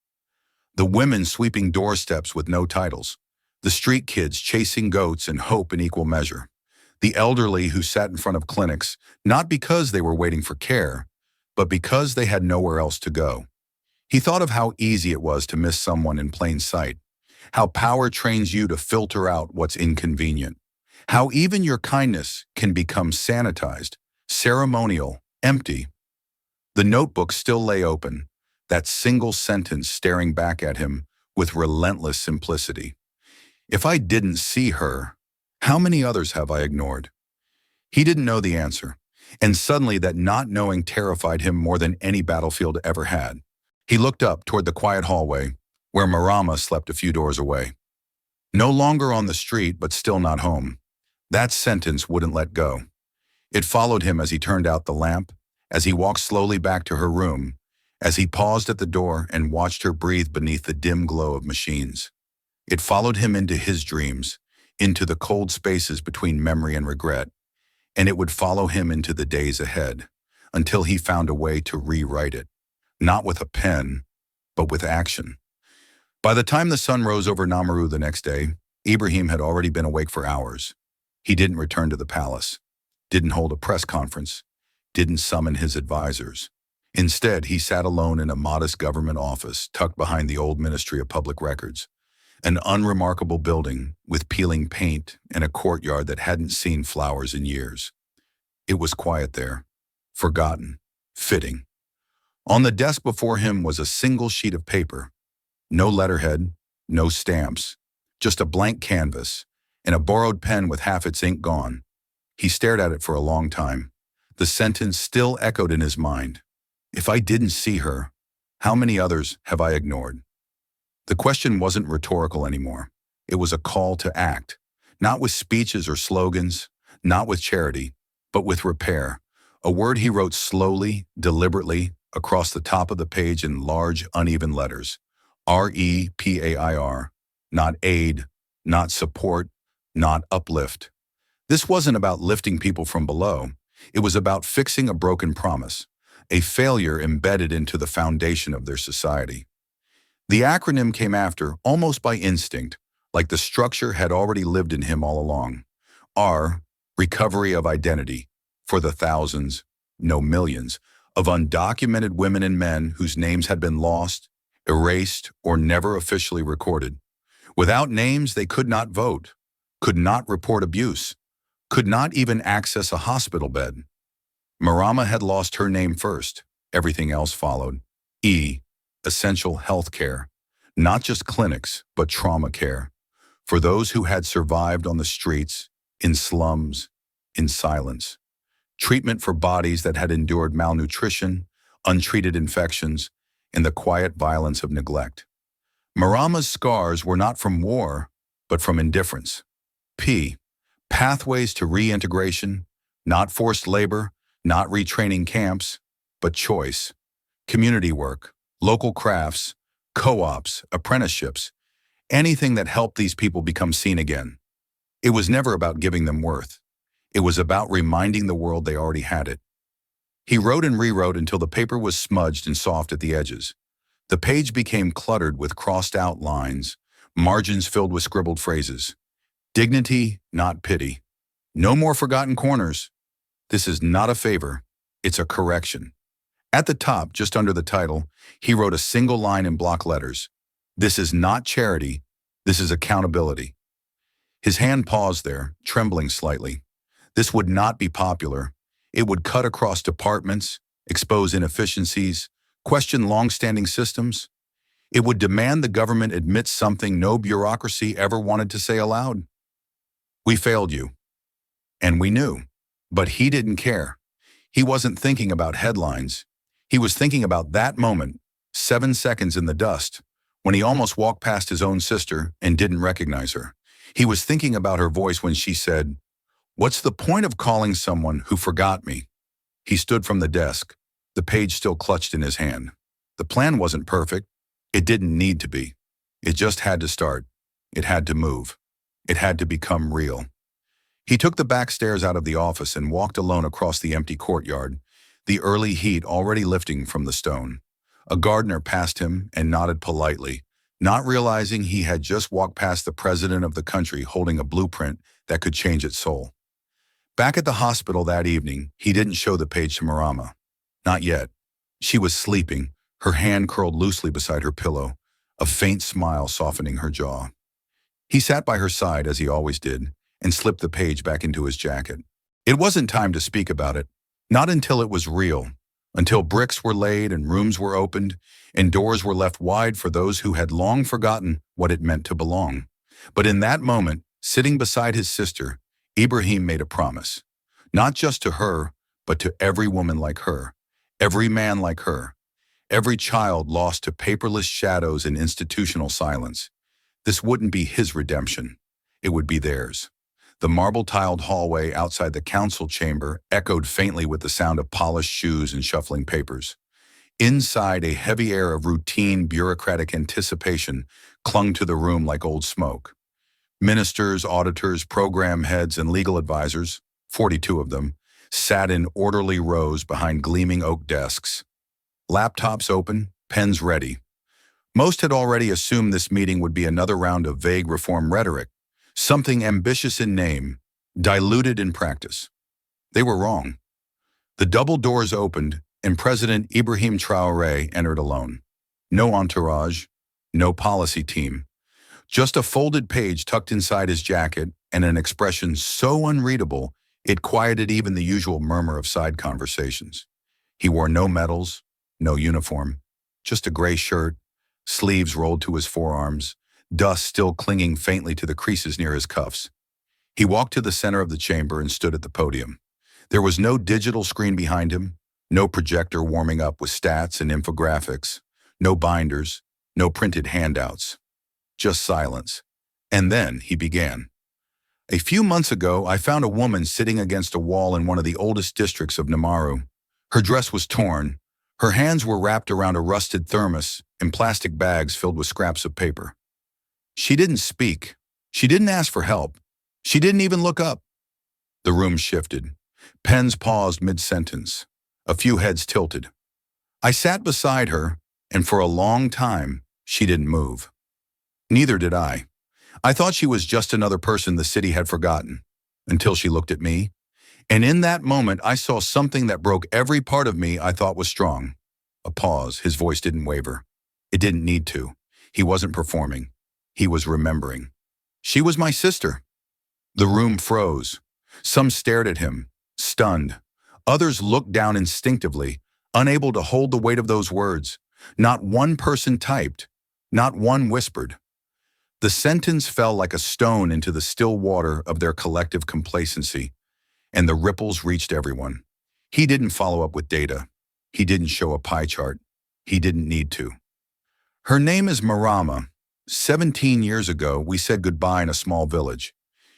The women sweeping doorsteps with no titles, the street kids chasing goats and hope in equal measure, the elderly who sat in front of clinics, not because they were waiting for care, but because they had nowhere else to go. He thought of how easy it was to miss someone in plain sight, how power trains you to filter out what's inconvenient, how even your kindness can become sanitized, ceremonial, empty. The notebook still lay open, that single sentence staring back at him with relentless simplicity. If I didn't see her, how many others have I ignored? He didn't know the answer, and suddenly that not knowing terrified him more than any battlefield ever had. He looked up toward the quiet hallway, where Marama slept a few doors away. No longer on the street, but still not home. That sentence wouldn't let go. It followed him as he turned out the lamp, as he walked slowly back to her room, as he paused at the door and watched her breathe beneath the dim glow of machines. It followed him into his dreams, into the cold spaces between memory and regret, and it would follow him into the days ahead, until he found a way to rewrite it, not with a pen, but with action. By the time the sun rose over Namaru the next day, Ibrahim had already been awake for hours. He didn't return to the palace, didn't hold a press conference, didn't summon his advisors. Instead, he sat alone in a modest government office tucked behind the old Ministry of Public Records, an unremarkable building with peeling paint and a courtyard that hadn't seen flowers in years. It was quiet there, forgotten, fitting. On the desk before him was a single sheet of paper, no letterhead, no stamps, just a blank canvas and a borrowed pen with half its ink gone. He stared at it for a long time. The sentence still echoed in his mind. If I didn't see her, how many others have I ignored? The question wasn't rhetorical anymore. It was a call to act, not with speeches or slogans, not with charity, but with repair. A word he wrote slowly, deliberately, across the top of the page in large, uneven letters. REPAIR, not aid, not support, not uplift. This wasn't about lifting people from below. It was about fixing a broken promise, a failure embedded into the foundation of their society. The acronym came after, almost by instinct, like the structure had already lived in him all along. R, recovery of identity, for the thousands, no millions, of undocumented women and men whose names had been lost, erased, or never officially recorded. Without names, they could not vote, could not report abuse, could not even access a hospital bed. Marama had lost her name first. Everything else followed. E, essential health care, not just clinics, but trauma care, for those who had survived on the streets, in slums, in silence. Treatment for bodies that had endured malnutrition, untreated infections, and the quiet violence of neglect. Marama's scars were not from war, but from indifference. P, pathways to reintegration, Not forced labor, not retraining camps, but choice. Community work, local crafts, co-ops, apprenticeships, anything that helped these people become seen again. It was never about giving them worth. It was about reminding the world they already had it. He wrote and rewrote until the paper was smudged and soft at the edges. The page became cluttered with crossed-out lines, margins filled with scribbled phrases. Dignity, not pity. No more forgotten corners. This is not a favor, it's a correction. At the top, just under the title, he wrote a single line in block letters. This is not charity, this is accountability. His hand paused there, trembling slightly. This would not be popular. It would cut across departments, expose inefficiencies, question long-standing systems. It would demand the government admit something no bureaucracy ever wanted to say aloud. We failed you. And we knew. But he didn't care. He wasn't thinking about headlines. He was thinking about that moment, 7 seconds in the dust, when he almost walked past his own sister and didn't recognize her. He was thinking about her voice when she said, "What's the point of calling someone who forgot me?" He stood from the desk, the page still clutched in his hand. The plan wasn't perfect. It didn't need to be. It just had to start. It had to move. It had to become real. He took the back stairs out of the office and walked alone across the empty courtyard, the early heat already lifting from the stone. A gardener passed him and nodded politely, not realizing he had just walked past the president of the country holding a blueprint that could change its soul. Back at the hospital that evening, he didn't show the page to Marama. Not yet. She was sleeping, her hand curled loosely beside her pillow, a faint smile softening her jaw. He sat by her side, as he always did, and slipped the page back into his jacket. It wasn't time to speak about it, not until it was real, until bricks were laid and rooms were opened and doors were left wide for those who had long forgotten what it meant to belong. But in that moment, sitting beside his sister, Ibrahim made a promise, not just to her, but to every woman like her, every man like her, every child lost to paperless shadows and institutional silence. This wouldn't be his redemption. It would be theirs. The marble-tiled hallway outside the council chamber echoed faintly with the sound of polished shoes and shuffling papers. Inside, a heavy air of routine, bureaucratic anticipation clung to the room like old smoke. Ministers, auditors, program heads, and legal advisors, 42 of them, sat in orderly rows behind gleaming oak desks. Laptops open, pens ready. Most had already assumed this meeting would be another round of vague reform rhetoric, something ambitious in name, diluted in practice. They were wrong. The double doors opened, and President Ibrahim Traoré entered alone. No entourage, no policy team. Just a folded page tucked inside his jacket and an expression so unreadable it quieted even the usual murmur of side conversations. He wore no medals, no uniform, just a gray shirt, sleeves rolled to his forearms, dust still clinging faintly to the creases near his cuffs. He walked to the center of the chamber and stood at the podium. There was no digital screen behind him, no projector warming up with stats and infographics, no binders, no printed handouts. Just silence. And then he began. A few months ago, I found a woman sitting against a wall in one of the oldest districts of Namaru. Her dress was torn. Her hands were wrapped around a rusted thermos and plastic bags filled with scraps of paper. She didn't speak. She didn't ask for help. She didn't even look up. The room shifted. Pens paused mid-sentence. A few heads tilted. I sat beside her, and for a long time, she didn't move. Neither did I. I thought she was just another person the city had forgotten, until she looked at me. And in that moment, I saw something that broke every part of me I thought was strong. A pause. His voice didn't waver. It didn't need to. He wasn't performing. He was remembering. She was my sister. The room froze. Some stared at him, stunned. Others looked down instinctively, unable to hold the weight of those words. Not one person typed. Not one whispered. The sentence fell like a stone into the still water of their collective complacency, and the ripples reached everyone. He didn't follow up with data. He didn't show a pie chart. He didn't need to. Her name is Marama. 17 years ago, we said goodbye in a small village.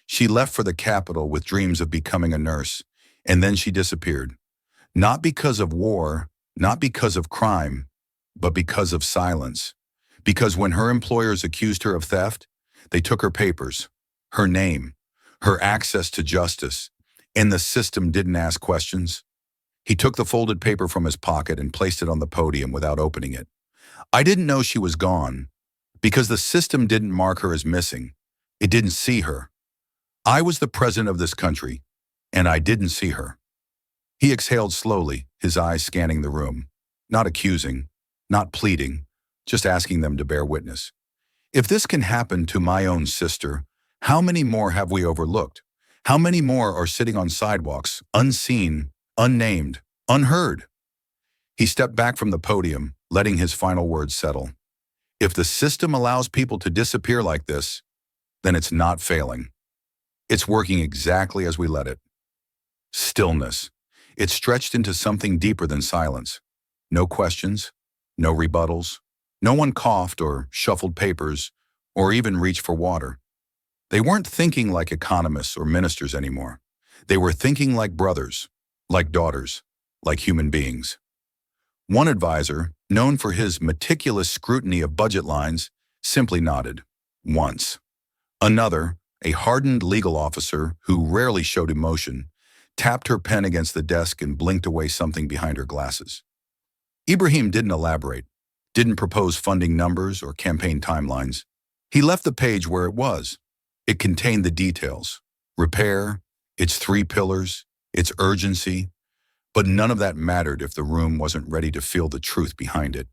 She left for the capital with dreams of becoming a nurse, And then she disappeared. Not because of war, not because of crime, but because of silence. Because when her employers accused her of theft, they took her papers, her name, her access to justice, and the system didn't ask questions. He took the folded paper from his pocket and placed it on the podium without opening it. I didn't know she was gone, because the system didn't mark her as missing. It didn't see her. I was the president of this country, and I didn't see her. He exhaled slowly, his eyes scanning the room, not accusing, not pleading, just asking them to bear witness. If this can happen to my own sister, how many more have we overlooked? How many more are sitting on sidewalks, unseen, unnamed, unheard? He stepped back from the podium, letting his final words settle. If the system allows people to disappear like this, then it's not failing. It's working exactly as we let it. Stillness. It stretched into something deeper than silence. No questions, no rebuttals. No one coughed or shuffled papers or even reached for water. They weren't thinking like economists or ministers anymore. They were thinking like brothers, like daughters, like human beings. One advisor, known for his meticulous scrutiny of budget lines, simply nodded. Once. Another, a hardened legal officer who rarely showed emotion, tapped her pen against the desk and blinked away something behind her glasses. Ibrahim didn't elaborate, didn't propose funding numbers or campaign timelines. He left the page where it was. It contained the details: repair, its 3 pillars, its urgency, but none of that mattered if the room wasn't ready to feel the truth behind it.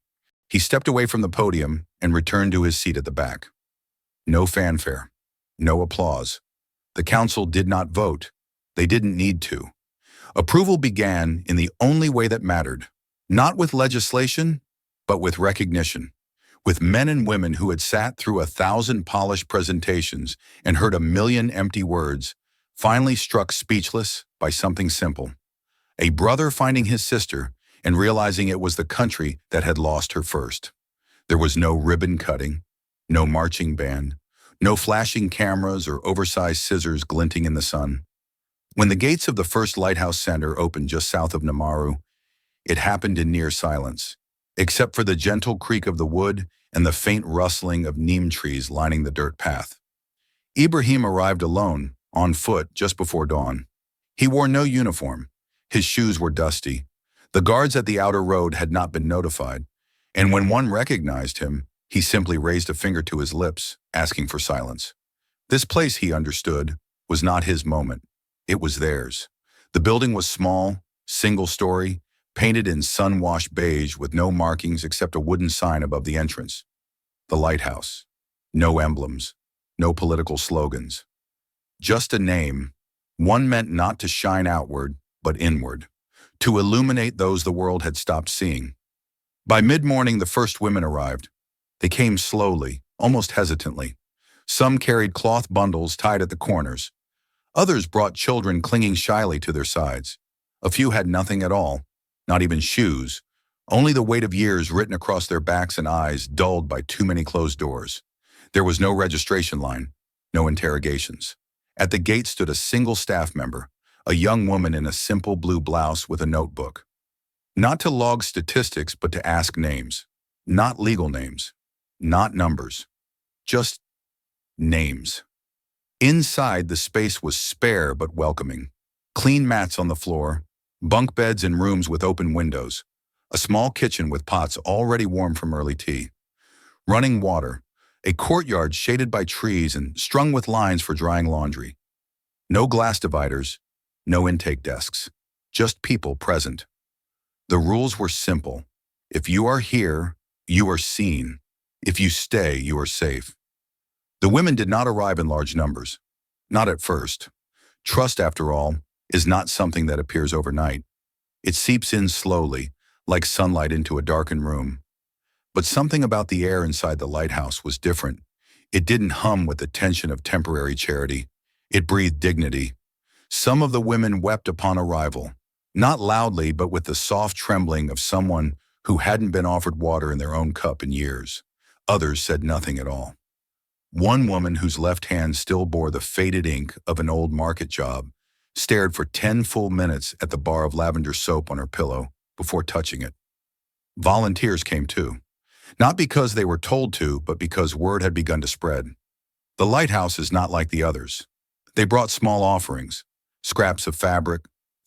He stepped away from the podium and returned to his seat at the back. No fanfare, no applause. The council did not vote. They didn't need to. Approval began in the only way that mattered, not with legislation, but with recognition, with men and women who had sat through 1,000 polished presentations and heard 1,000,000 empty words, finally struck speechless by something simple. A brother finding his sister and realizing it was the country that had lost her first. There was no ribbon cutting, no marching band, no flashing cameras or oversized scissors glinting in the sun. When the gates of the first lighthouse center opened just south of Namaru, it happened in near silence, except for the gentle creak of the wood and the faint rustling of neem trees lining the dirt path. Ibrahim arrived alone, on foot, just before dawn. He wore no uniform. His shoes were dusty. The guards at the outer road had not been notified, and when one recognized him, he simply raised a finger to his lips, asking for silence. This place, he understood, was not his moment. It was theirs. The building was small, single-story, painted in sun-washed beige with no markings except a wooden sign above the entrance. The lighthouse. No emblems. No political slogans. Just a name. One meant not to shine outward, but inward. To illuminate those the world had stopped seeing. By mid-morning, the first women arrived. They came slowly, almost hesitantly. Some carried cloth bundles tied at the corners. Others brought children clinging shyly to their sides. A few had nothing at all. Not even shoes, only the weight of years written across their backs and eyes, dulled by too many closed doors. There was no registration line, no interrogations. At the gate stood a single staff member, a young woman in a simple blue blouse with a notebook. Not to log statistics, but to ask names. Not legal names, not numbers, just names. Inside, the space was spare but welcoming. Clean mats on the floor, bunk beds in rooms with open windows, a small kitchen with pots already warm from early tea, running water, a courtyard shaded by trees and strung with lines for drying laundry. No glass dividers, no intake desks, just people present. The rules were simple. If you are here, you are seen. If you stay, you are safe. The women did not arrive in large numbers. Not at first. Trust, after all, is not something that appears overnight. It seeps in slowly, like sunlight into a darkened room. But something about the air inside the lighthouse was different. It didn't hum with the tension of temporary charity. It breathed dignity. Some of the women wept upon arrival, not loudly, but with the soft trembling of someone who hadn't been offered water in their own cup in years. Others said nothing at all. One woman whose left hand still bore the faded ink of an old market job stared for 10 full minutes at the bar of lavender soap on her pillow before touching it. Volunteers came too, not because they were told to, but because word had begun to spread. The lighthouse is not like the others. They brought small offerings, scraps of fabric,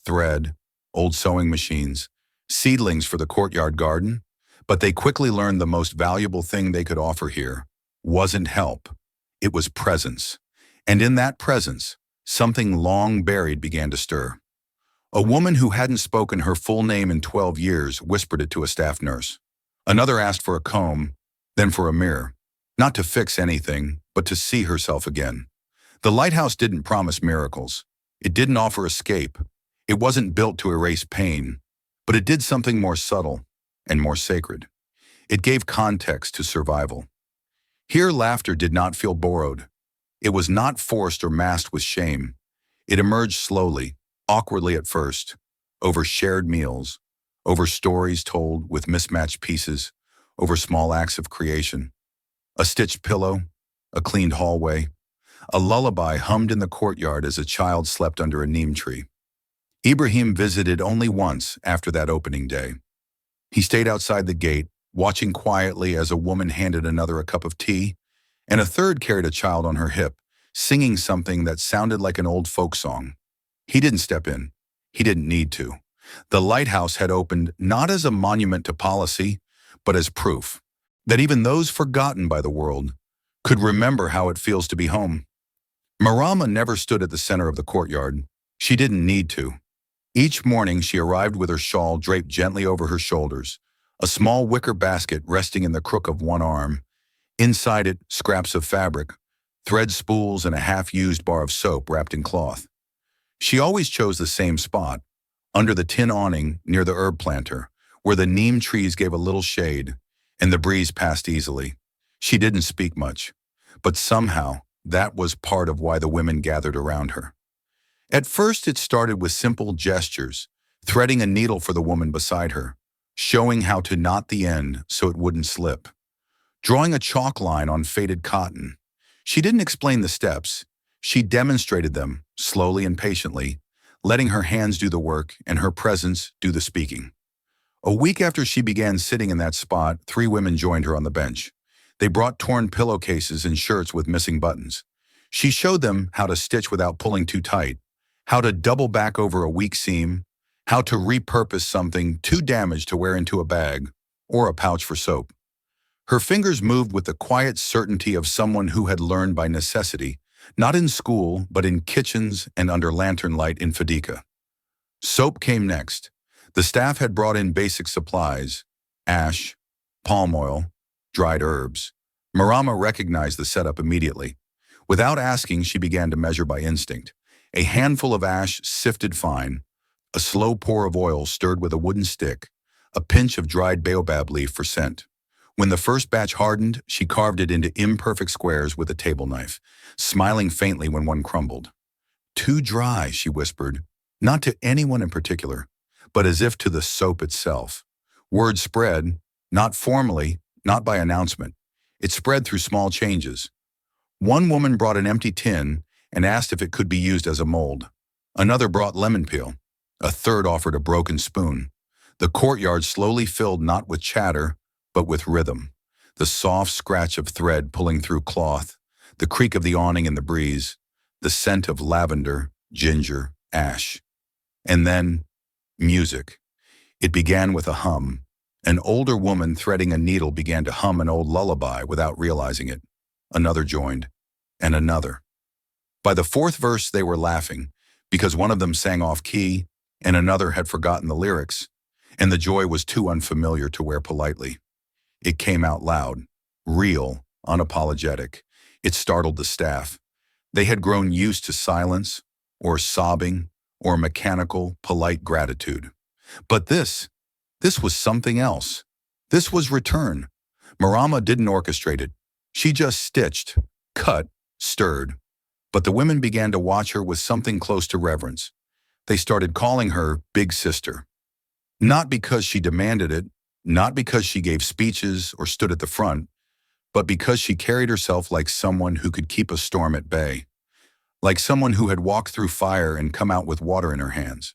thread, old sewing machines, seedlings for the courtyard garden, but they quickly learned the most valuable thing they could offer here wasn't help. It was presence. And in that presence, something long buried began to stir. A woman who hadn't spoken her full name in 12 years whispered it to a staff nurse. Another asked for a comb, then for a mirror, not to fix anything, but to see herself again. The lighthouse didn't promise miracles. It didn't offer escape. It wasn't built to erase pain, but it did something more subtle and more sacred. It gave context to survival. Here, laughter did not feel borrowed. It was not forced or masked with shame. It emerged slowly, awkwardly at first, over shared meals, over stories told with mismatched pieces, over small acts of creation. A stitched pillow, a cleaned hallway, a lullaby hummed in the courtyard as a child slept under a neem tree. Ibrahim visited only once after that opening day. He stayed outside the gate, watching quietly as a woman handed another a cup of tea, and a third carried a child on her hip, singing something that sounded like an old folk song. He didn't step in. He didn't need to. The lighthouse had opened not as a monument to policy, but as proof that even those forgotten by the world could remember how it feels to be home. Marama never stood at the center of the courtyard. She didn't need to. Each morning she arrived with her shawl draped gently over her shoulders, a small wicker basket resting in the crook of one arm. Inside it, scraps of fabric, thread spools, and a half-used bar of soap wrapped in cloth. She always chose the same spot, under the tin awning near the herb planter, where the neem trees gave a little shade, and the breeze passed easily. She didn't speak much, but somehow that was part of why the women gathered around her. At first it started with simple gestures, threading a needle for the woman beside her, showing how to knot the end so it wouldn't slip. Drawing a chalk line on faded cotton. She didn't explain the steps. She demonstrated them, slowly and patiently, letting her hands do the work and her presence do the speaking. A week after she began sitting in that spot, 3 women joined her on the bench. They brought torn pillowcases and shirts with missing buttons. She showed them how to stitch without pulling too tight, how to double back over a weak seam, how to repurpose something too damaged to wear into a bag or a pouch for soap. Her fingers moved with the quiet certainty of someone who had learned by necessity, not in school, but in kitchens and under lantern light in Fadika. Soap came next. The staff had brought in basic supplies: ash, palm oil, dried herbs. Marama recognized the setup immediately. Without asking, she began to measure by instinct. A handful of ash sifted fine, a slow pour of oil stirred with a wooden stick, a pinch of dried baobab leaf for scent. When the first batch hardened, she carved it into imperfect squares with a table knife, smiling faintly when one crumbled. "Too dry," she whispered, not to anyone in particular, but as if to the soap itself. Word spread, not formally, not by announcement. It spread through small changes. One woman brought an empty tin and asked if it could be used as a mold. Another brought lemon peel. A third offered a broken spoon. The courtyard slowly filled not with chatter, but with rhythm. The soft scratch of thread pulling through cloth, the creak of the awning in the breeze, the scent of lavender, ginger, ash. And then, music. It began with a hum. An older woman threading a needle began to hum an old lullaby without realizing it. Another joined, and another. By the 4th verse they were laughing, because one of them sang off key, and another had forgotten the lyrics, and the joy was too unfamiliar to wear politely. It came out loud, real, unapologetic. It startled the staff. They had grown used to silence, or sobbing, or mechanical, polite gratitude. But this was something else. This was return. Marama didn't orchestrate it. She just stitched, cut, stirred. But the women began to watch her with something close to reverence. They started calling her Big Sister. Not because she demanded it, not because she gave speeches or stood at the front, but because she carried herself like someone who could keep a storm at bay. like someone who had walked through fire and come out with water in her hands.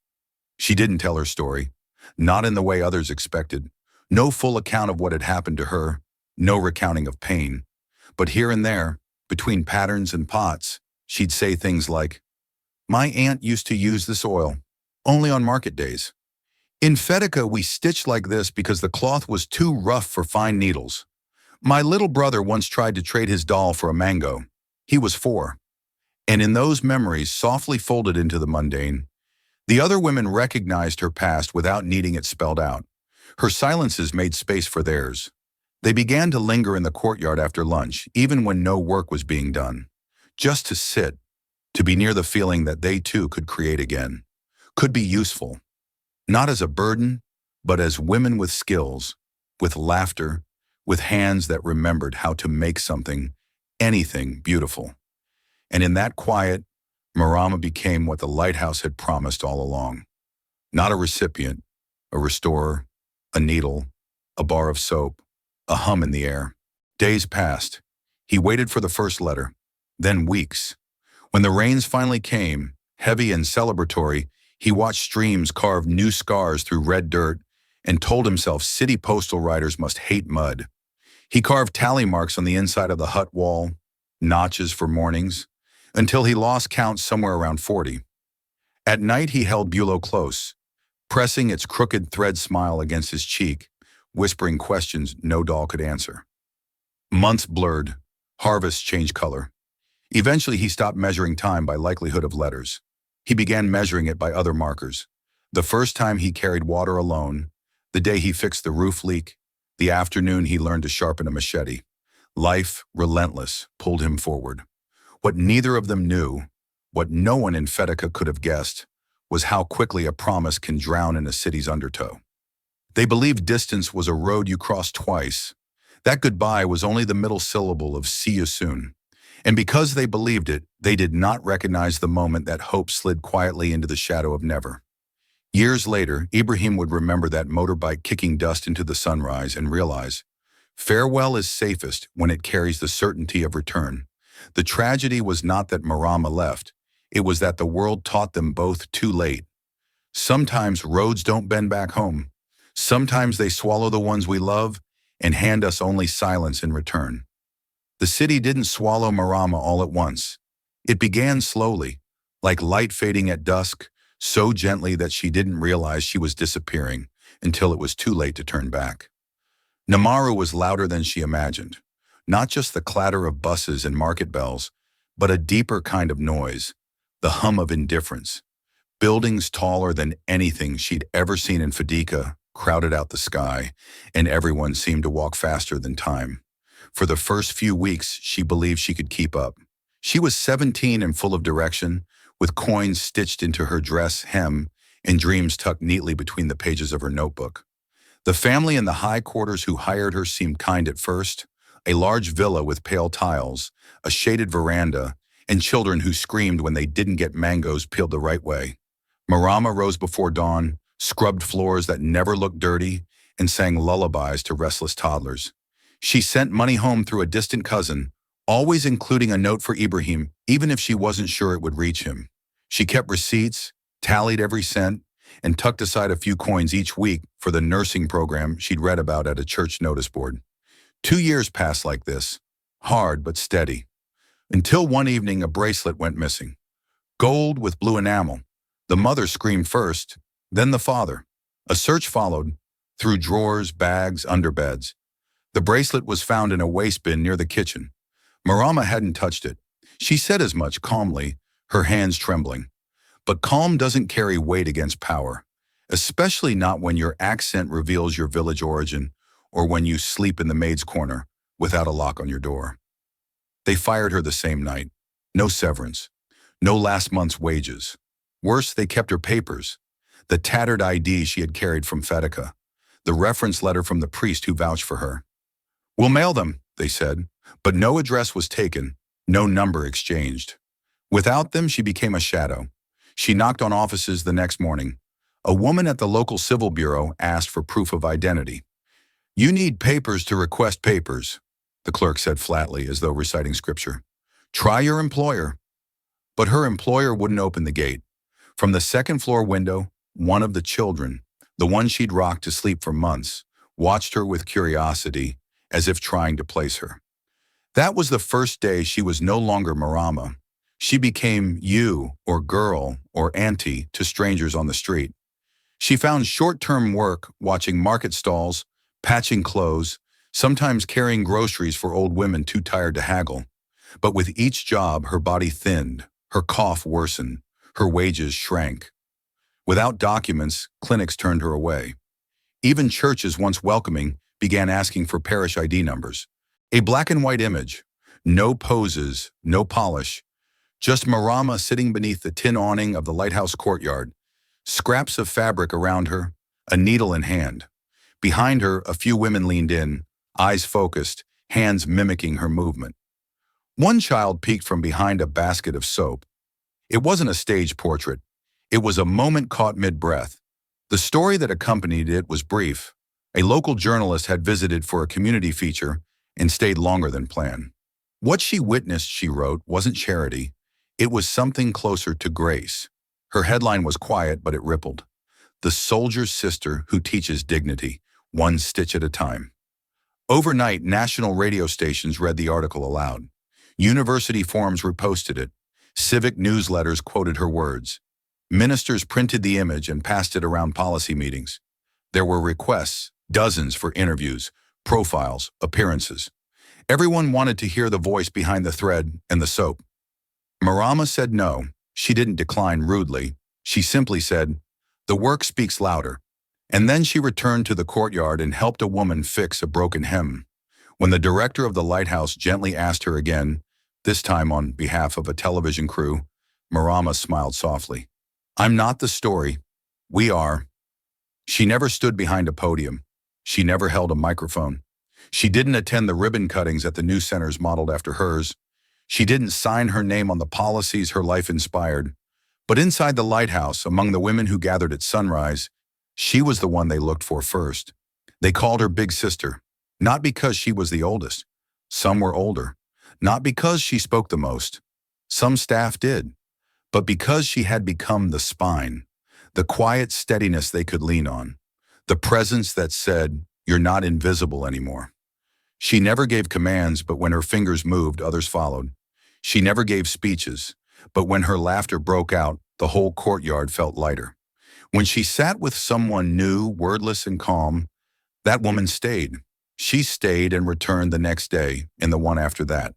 She didn't tell her story, not in the way others expected. No full account of what had happened to her, no recounting of pain. But here and there, between patterns and pots, she'd say things like, "My aunt used to use this oil, only on market days. In Fetica, we stitched like this because the cloth was too rough for fine needles. My little brother once tried to trade his doll for a mango. He was 4. And in those memories, softly folded into the mundane, the other women recognized her past without needing it spelled out. Her silences made space for theirs. They began to linger in the courtyard after lunch, even when no work was being done. Just to sit, to be near the feeling that they too could create again, could be useful. Not as a burden, but as women with skills, with laughter, with hands that remembered how to make something, anything, beautiful. And in that quiet, Marama became what the lighthouse had promised all along. Not a recipient, a restorer, a needle, a bar of soap, a hum in the air. Days passed. He waited for the first letter, then weeks. When the rains finally came, heavy and celebratory, he watched streams carve new scars through red dirt and told himself city postal riders must hate mud. He carved tally marks on the inside of the hut wall, notches for mornings, until he lost count somewhere around 40. At night he held Bulow close, pressing its crooked thread smile against his cheek, whispering questions no doll could answer. Months blurred, harvests changed color. Eventually he stopped measuring time by likelihood of letters. He began measuring it by other markers. The first time he carried water alone, the day he fixed the roof leak, the afternoon he learned to sharpen a machete. Life, relentless, pulled him forward. What neither of them knew, what no one in Fetica could have guessed, was how quickly a promise can drown in a city's undertow. They believed distance was a road you crossed twice. That goodbye was only the middle syllable of see you soon. And because they believed it, they did not recognize the moment that hope slid quietly into the shadow of never. Years later, Ibrahim would remember that motorbike kicking dust into the sunrise and realize, farewell is safest when it carries the certainty of return. The tragedy was not that Marama left, it was that the world taught them both too late. Sometimes roads don't bend back home. Sometimes they swallow the ones we love and hand us only silence in return. The city didn't swallow Marama all at once. It began slowly, like light fading at dusk, so gently that she didn't realize she was disappearing until it was too late to turn back. Namaru was louder than she imagined. Not just the clatter of buses and market bells, but a deeper kind of noise, the hum of indifference. Buildings taller than anything she'd ever seen in Fadika crowded out the sky, and everyone seemed to walk faster than time. For the first few weeks, she believed she could keep up. She was 17 and full of direction, with coins stitched into her dress hem and dreams tucked neatly between the pages of her notebook. The family in the high quarters who hired her seemed kind at first, a large villa with pale tiles, a shaded veranda, and children who screamed when they didn't get mangoes peeled the right way. Marama rose before dawn, scrubbed floors that never looked dirty, and sang lullabies to restless toddlers. She sent money home through a distant cousin, always including a note for Ibrahim, even if she wasn't sure it would reach him. She kept receipts, tallied every cent, and tucked aside a few coins each week for the nursing program she'd read about at a church notice board. 2 years passed like this, hard but steady, until one evening a bracelet went missing. Gold with blue enamel. The mother screamed first, then the father. A search followed, through drawers, bags, underbeds. The bracelet was found in a waste bin near the kitchen. Marama hadn't touched it. She said as much calmly, her hands trembling. But calm doesn't carry weight against power, especially not when your accent reveals your village origin or when you sleep in the maid's corner without a lock on your door. They fired her the same night. No severance. No last month's wages. Worse, they kept her papers. The tattered ID she had carried from Fetica. The reference letter from the priest who vouched for her. "We'll mail them," they said, but no address was taken, no number exchanged. Without them, she became a shadow. She knocked on offices the next morning. A woman at the local civil bureau asked for proof of identity. "You need papers to request papers," the clerk said flatly as though reciting scripture. "Try your employer." But her employer wouldn't open the gate. From the second-floor window, one of the children, the one she'd rocked to sleep for months, watched her with curiosity, as if trying to place her. That was the first day she was no longer Marama. She became you, or girl, or auntie to strangers on the street. She found short-term work watching market stalls, patching clothes, sometimes carrying groceries for old women too tired to haggle. But with each job, her body thinned, her cough worsened, her wages shrank. Without documents, clinics turned her away. Even churches, once welcoming, began asking for parish ID numbers. A black and white image. No poses, no polish. Just Marama sitting beneath the tin awning of the lighthouse courtyard. Scraps of fabric around her, a needle in hand. Behind her, a few women leaned in, eyes focused, hands mimicking her movement. One child peeked from behind a basket of soap. It wasn't a stage portrait. It was a moment caught mid-breath. The story that accompanied it was brief. A local journalist had visited for a community feature and stayed longer than planned. What she witnessed, she wrote, wasn't charity. It was something closer to grace. Her headline was quiet, but it rippled. The soldier's sister who teaches dignity, one stitch at a time. Overnight, national radio stations read the article aloud. University forums reposted it. Civic newsletters quoted her words. Ministers printed the image and passed it around policy meetings. There were requests, dozens for interviews, profiles, appearances. Everyone wanted to hear the voice behind the thread and the soap. Marama said no. She didn't decline rudely. She simply said, "The work speaks louder." And then she returned to the courtyard and helped a woman fix a broken hem. When the director of the lighthouse gently asked her again, this time on behalf of a television crew, Marama smiled softly. "I'm not the story. We are." She never stood behind a podium. She never held a microphone. She didn't attend the ribbon cuttings at the news centers modeled after hers. She didn't sign her name on the policies her life inspired. But inside the lighthouse, among the women who gathered at sunrise, she was the one they looked for first. They called her Big Sister, not because she was the oldest. Some were older. Not because she spoke the most. Some staff did. But because she had become the spine, the quiet steadiness they could lean on, the presence that said, "You're not invisible anymore." She never gave commands, but when her fingers moved, others followed. She never gave speeches, but when her laughter broke out, the whole courtyard felt lighter. When she sat with someone new, wordless and calm, that woman stayed. She stayed and returned the next day and the one after that.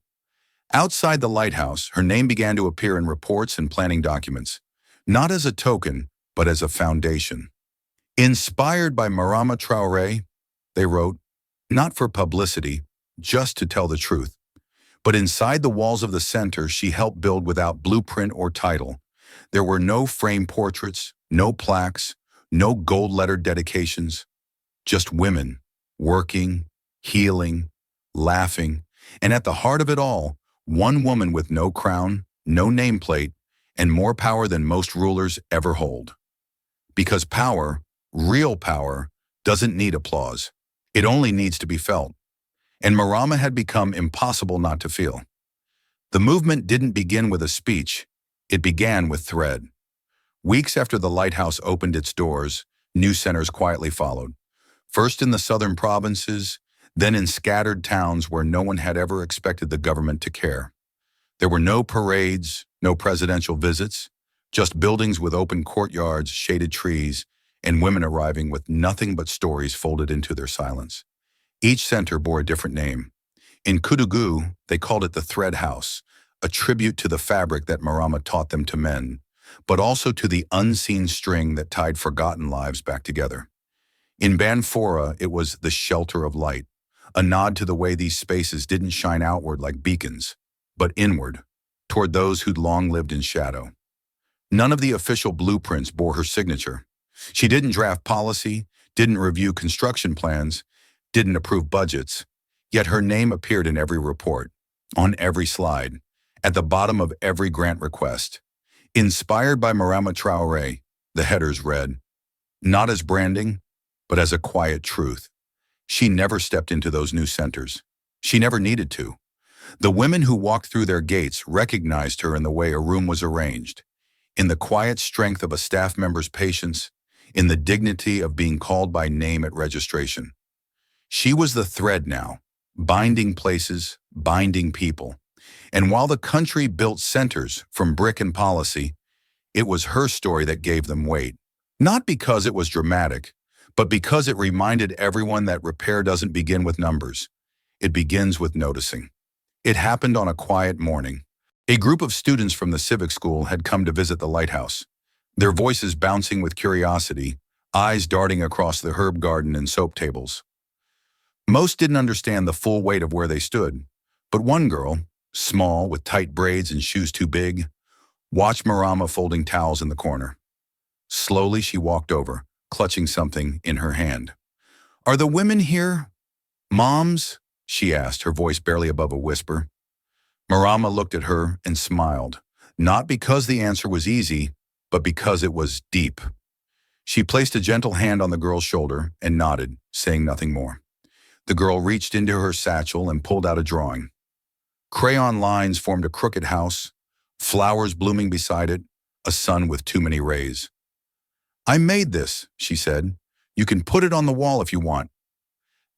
Outside the lighthouse, her name began to appear in reports and planning documents, not as a token, but as a foundation. Inspired by Marama Traoré, they wrote, not for publicity, just to tell the truth. But inside the walls of the center, she helped build without blueprint or title. There were no framed portraits, no plaques, no gold-lettered dedications, just women, working, healing, laughing, and at the heart of it all, one woman with no crown, no nameplate, and more power than most rulers ever hold. Because power, real power, doesn't need applause. It only needs to be felt. And Marama had become impossible not to feel. The movement didn't begin with a speech. It began with thread. Weeks after the lighthouse opened its doors, new centers quietly followed. First in the southern provinces, then in scattered towns where no one had ever expected the government to care. There were no parades, no presidential visits, just buildings with open courtyards, shaded trees, and women arriving with nothing but stories folded into their silence. Each center bore a different name. In Kudugu, they called it the Thread House, a tribute to the fabric that Marama taught them to mend, but also to the unseen string that tied forgotten lives back together. In Banfora, it was the shelter of light, a nod to the way these spaces didn't shine outward like beacons, but inward, toward those who'd long lived in shadow. None of the official blueprints bore her signature. She didn't draft policy, didn't review construction plans, didn't approve budgets, yet her name appeared in every report, on every slide, at the bottom of every grant request. Inspired by Marama Traoré, the headers read, not as branding, but as a quiet truth. She never stepped into those new centers. She never needed to. The women who walked through their gates recognized her in the way a room was arranged, in the quiet strength of a staff member's patience, in the dignity of being called by name at registration. She was the thread now, binding places, binding people. And while the country built centers from brick and policy, it was her story that gave them weight. Not because it was dramatic, but because it reminded everyone that repair doesn't begin with numbers. It begins with noticing. It happened on a quiet morning. A group of students from the civic school had come to visit the lighthouse, their voices bouncing with curiosity, eyes darting across the herb garden and soap tables. Most didn't understand the full weight of where they stood, but one girl, small with tight braids and shoes too big, watched Marama folding towels in the corner. Slowly she walked over, clutching something in her hand. "Are the women here? Moms?" she asked, her voice barely above a whisper. Marama looked at her and smiled, not because the answer was easy, but because it was deep. She placed a gentle hand on the girl's shoulder and nodded, saying nothing more. The girl reached into her satchel and pulled out a drawing. Crayon lines formed a crooked house, flowers blooming beside it, a sun with too many rays. "I made this," she said. "You can put it on the wall if you want."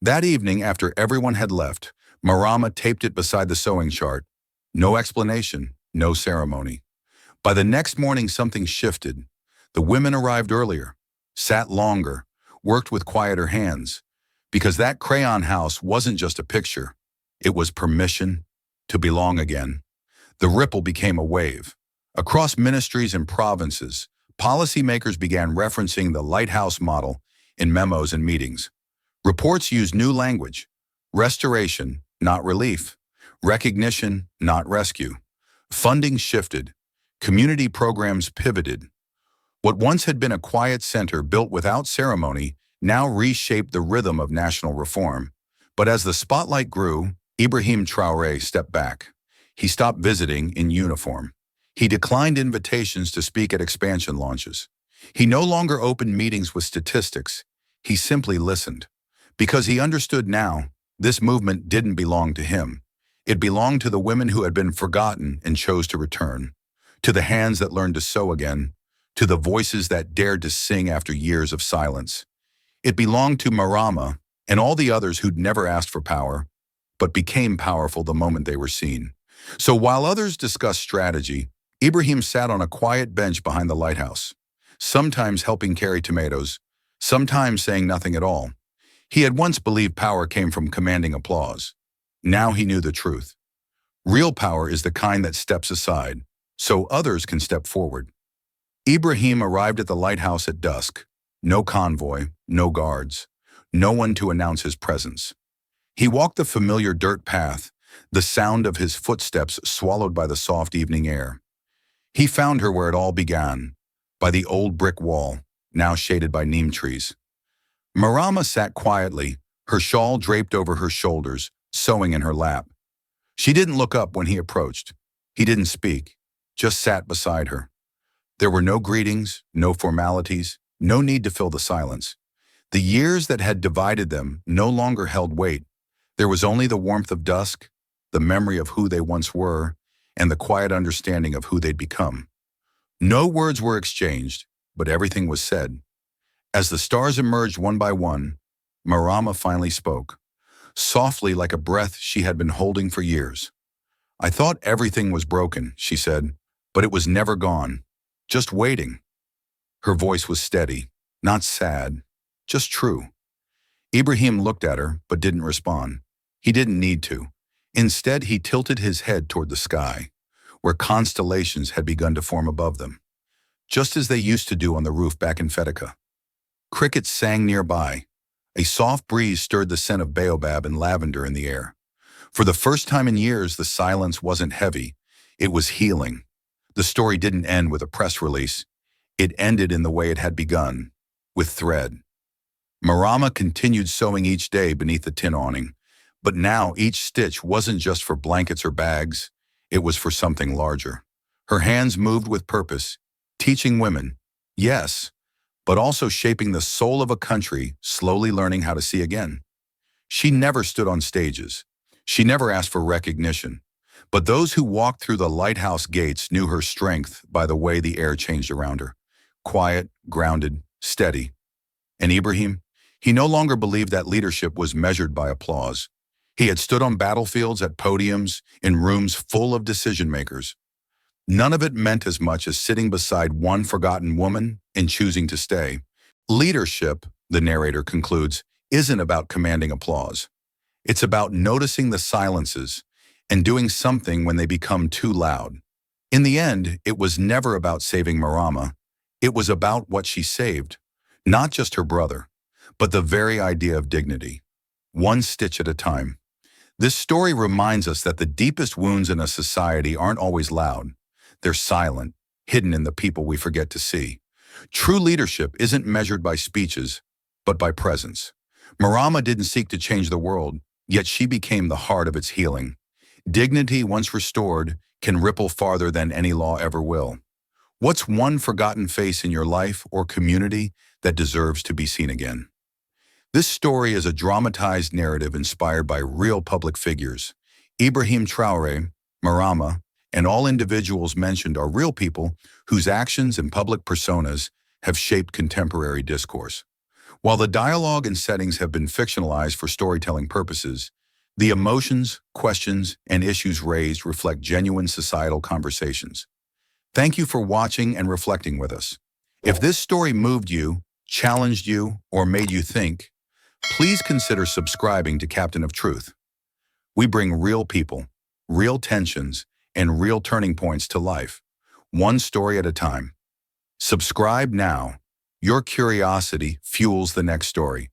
That evening, after everyone had left, Marama taped it beside the sewing chart. No explanation, no ceremony. By the next morning, something shifted. The women arrived earlier, sat longer, worked with quieter hands, because that crayon house wasn't just a picture. It was permission to belong again. The ripple became a wave. Across ministries and provinces, policymakers began referencing the lighthouse model in memos and meetings. Reports used new language: restoration, not relief; recognition, not rescue. Funding shifted. Community programs pivoted. What once had been a quiet center built without ceremony now reshaped the rhythm of national reform. But as the spotlight grew, Ibrahim Traoré stepped back. He stopped visiting in uniform. He declined invitations to speak at expansion launches. He no longer opened meetings with statistics. He simply listened. Because he understood now, this movement didn't belong to him. It belonged to the women who had been forgotten and chose to return, to the hands that learned to sew again, to the voices that dared to sing after years of silence. It belonged to Marama and all the others who'd never asked for power, but became powerful the moment they were seen. So while others discussed strategy, Ibrahim sat on a quiet bench behind the lighthouse, sometimes helping carry tomatoes, sometimes saying nothing at all. He had once believed power came from commanding applause. Now he knew the truth. Real power is the kind that steps aside, so others can step forward. Ibrahim arrived at the lighthouse at dusk. No convoy, no guards, no one to announce his presence. He walked the familiar dirt path, the sound of his footsteps swallowed by the soft evening air. He found her where it all began, by the old brick wall, now shaded by neem trees. Marama sat quietly, her shawl draped over her shoulders, sewing in her lap. She didn't look up when he approached. He didn't speak, just sat beside her. There were no greetings, no formalities, no need to fill the silence. The years that had divided them no longer held weight. There was only the warmth of dusk, the memory of who they once were, and the quiet understanding of who they'd become. No words were exchanged, but everything was said. As the stars emerged one by one, Marama finally spoke, softly like a breath she had been holding for years. "I thought everything was broken," she said, "but it was never gone, just waiting." Her voice was steady, not sad, just true. Ibrahim looked at her, but didn't respond. He didn't need to. Instead, he tilted his head toward the sky, where constellations had begun to form above them, just as they used to do on the roof back in Fetica. Crickets sang nearby. A soft breeze stirred the scent of baobab and lavender in the air. For the first time in years, the silence wasn't heavy. It was healing. The story didn't end with a press release. It ended in the way it had begun, with thread. Marama continued sewing each day beneath the tin awning, but now each stitch wasn't just for blankets or bags. It was for something larger. Her hands moved with purpose, teaching women, yes, but also shaping the soul of a country slowly learning how to see again. She never stood on stages. She never asked for recognition, but those who walked through the lighthouse gates knew her strength by the way the air changed around her. Quiet, grounded, steady. And Ibrahim, he no longer believed that leadership was measured by applause. He had stood on battlefields, at podiums, in rooms full of decision-makers. None of it meant as much as sitting beside one forgotten woman and choosing to stay. Leadership, the narrator concludes, isn't about commanding applause. It's about noticing the silences and doing something when they become too loud. In the end, it was never about saving Marama. It was about what she saved. Not just her brother, but the very idea of dignity. One stitch at a time. This story reminds us that the deepest wounds in a society aren't always loud. They're silent, hidden in the people we forget to see. True leadership isn't measured by speeches, but by presence. Marama didn't seek to change the world, yet she became the heart of its healing. Dignity, once restored, can ripple farther than any law ever will. What's one forgotten face in your life or community that deserves to be seen again? This story is a dramatized narrative inspired by real public figures. Ibrahim Traoré, Marama, and all individuals mentioned are real people whose actions and public personas have shaped contemporary discourse. While the dialogue and settings have been fictionalized for storytelling purposes, the emotions, questions, and issues raised reflect genuine societal conversations. Thank you for watching and reflecting with us. If this story moved you, challenged you, or made you think, please consider subscribing to Captain of Truth. We bring real people, real tensions, and real turning points to life, one story at a time. Subscribe now. Your curiosity fuels the next story.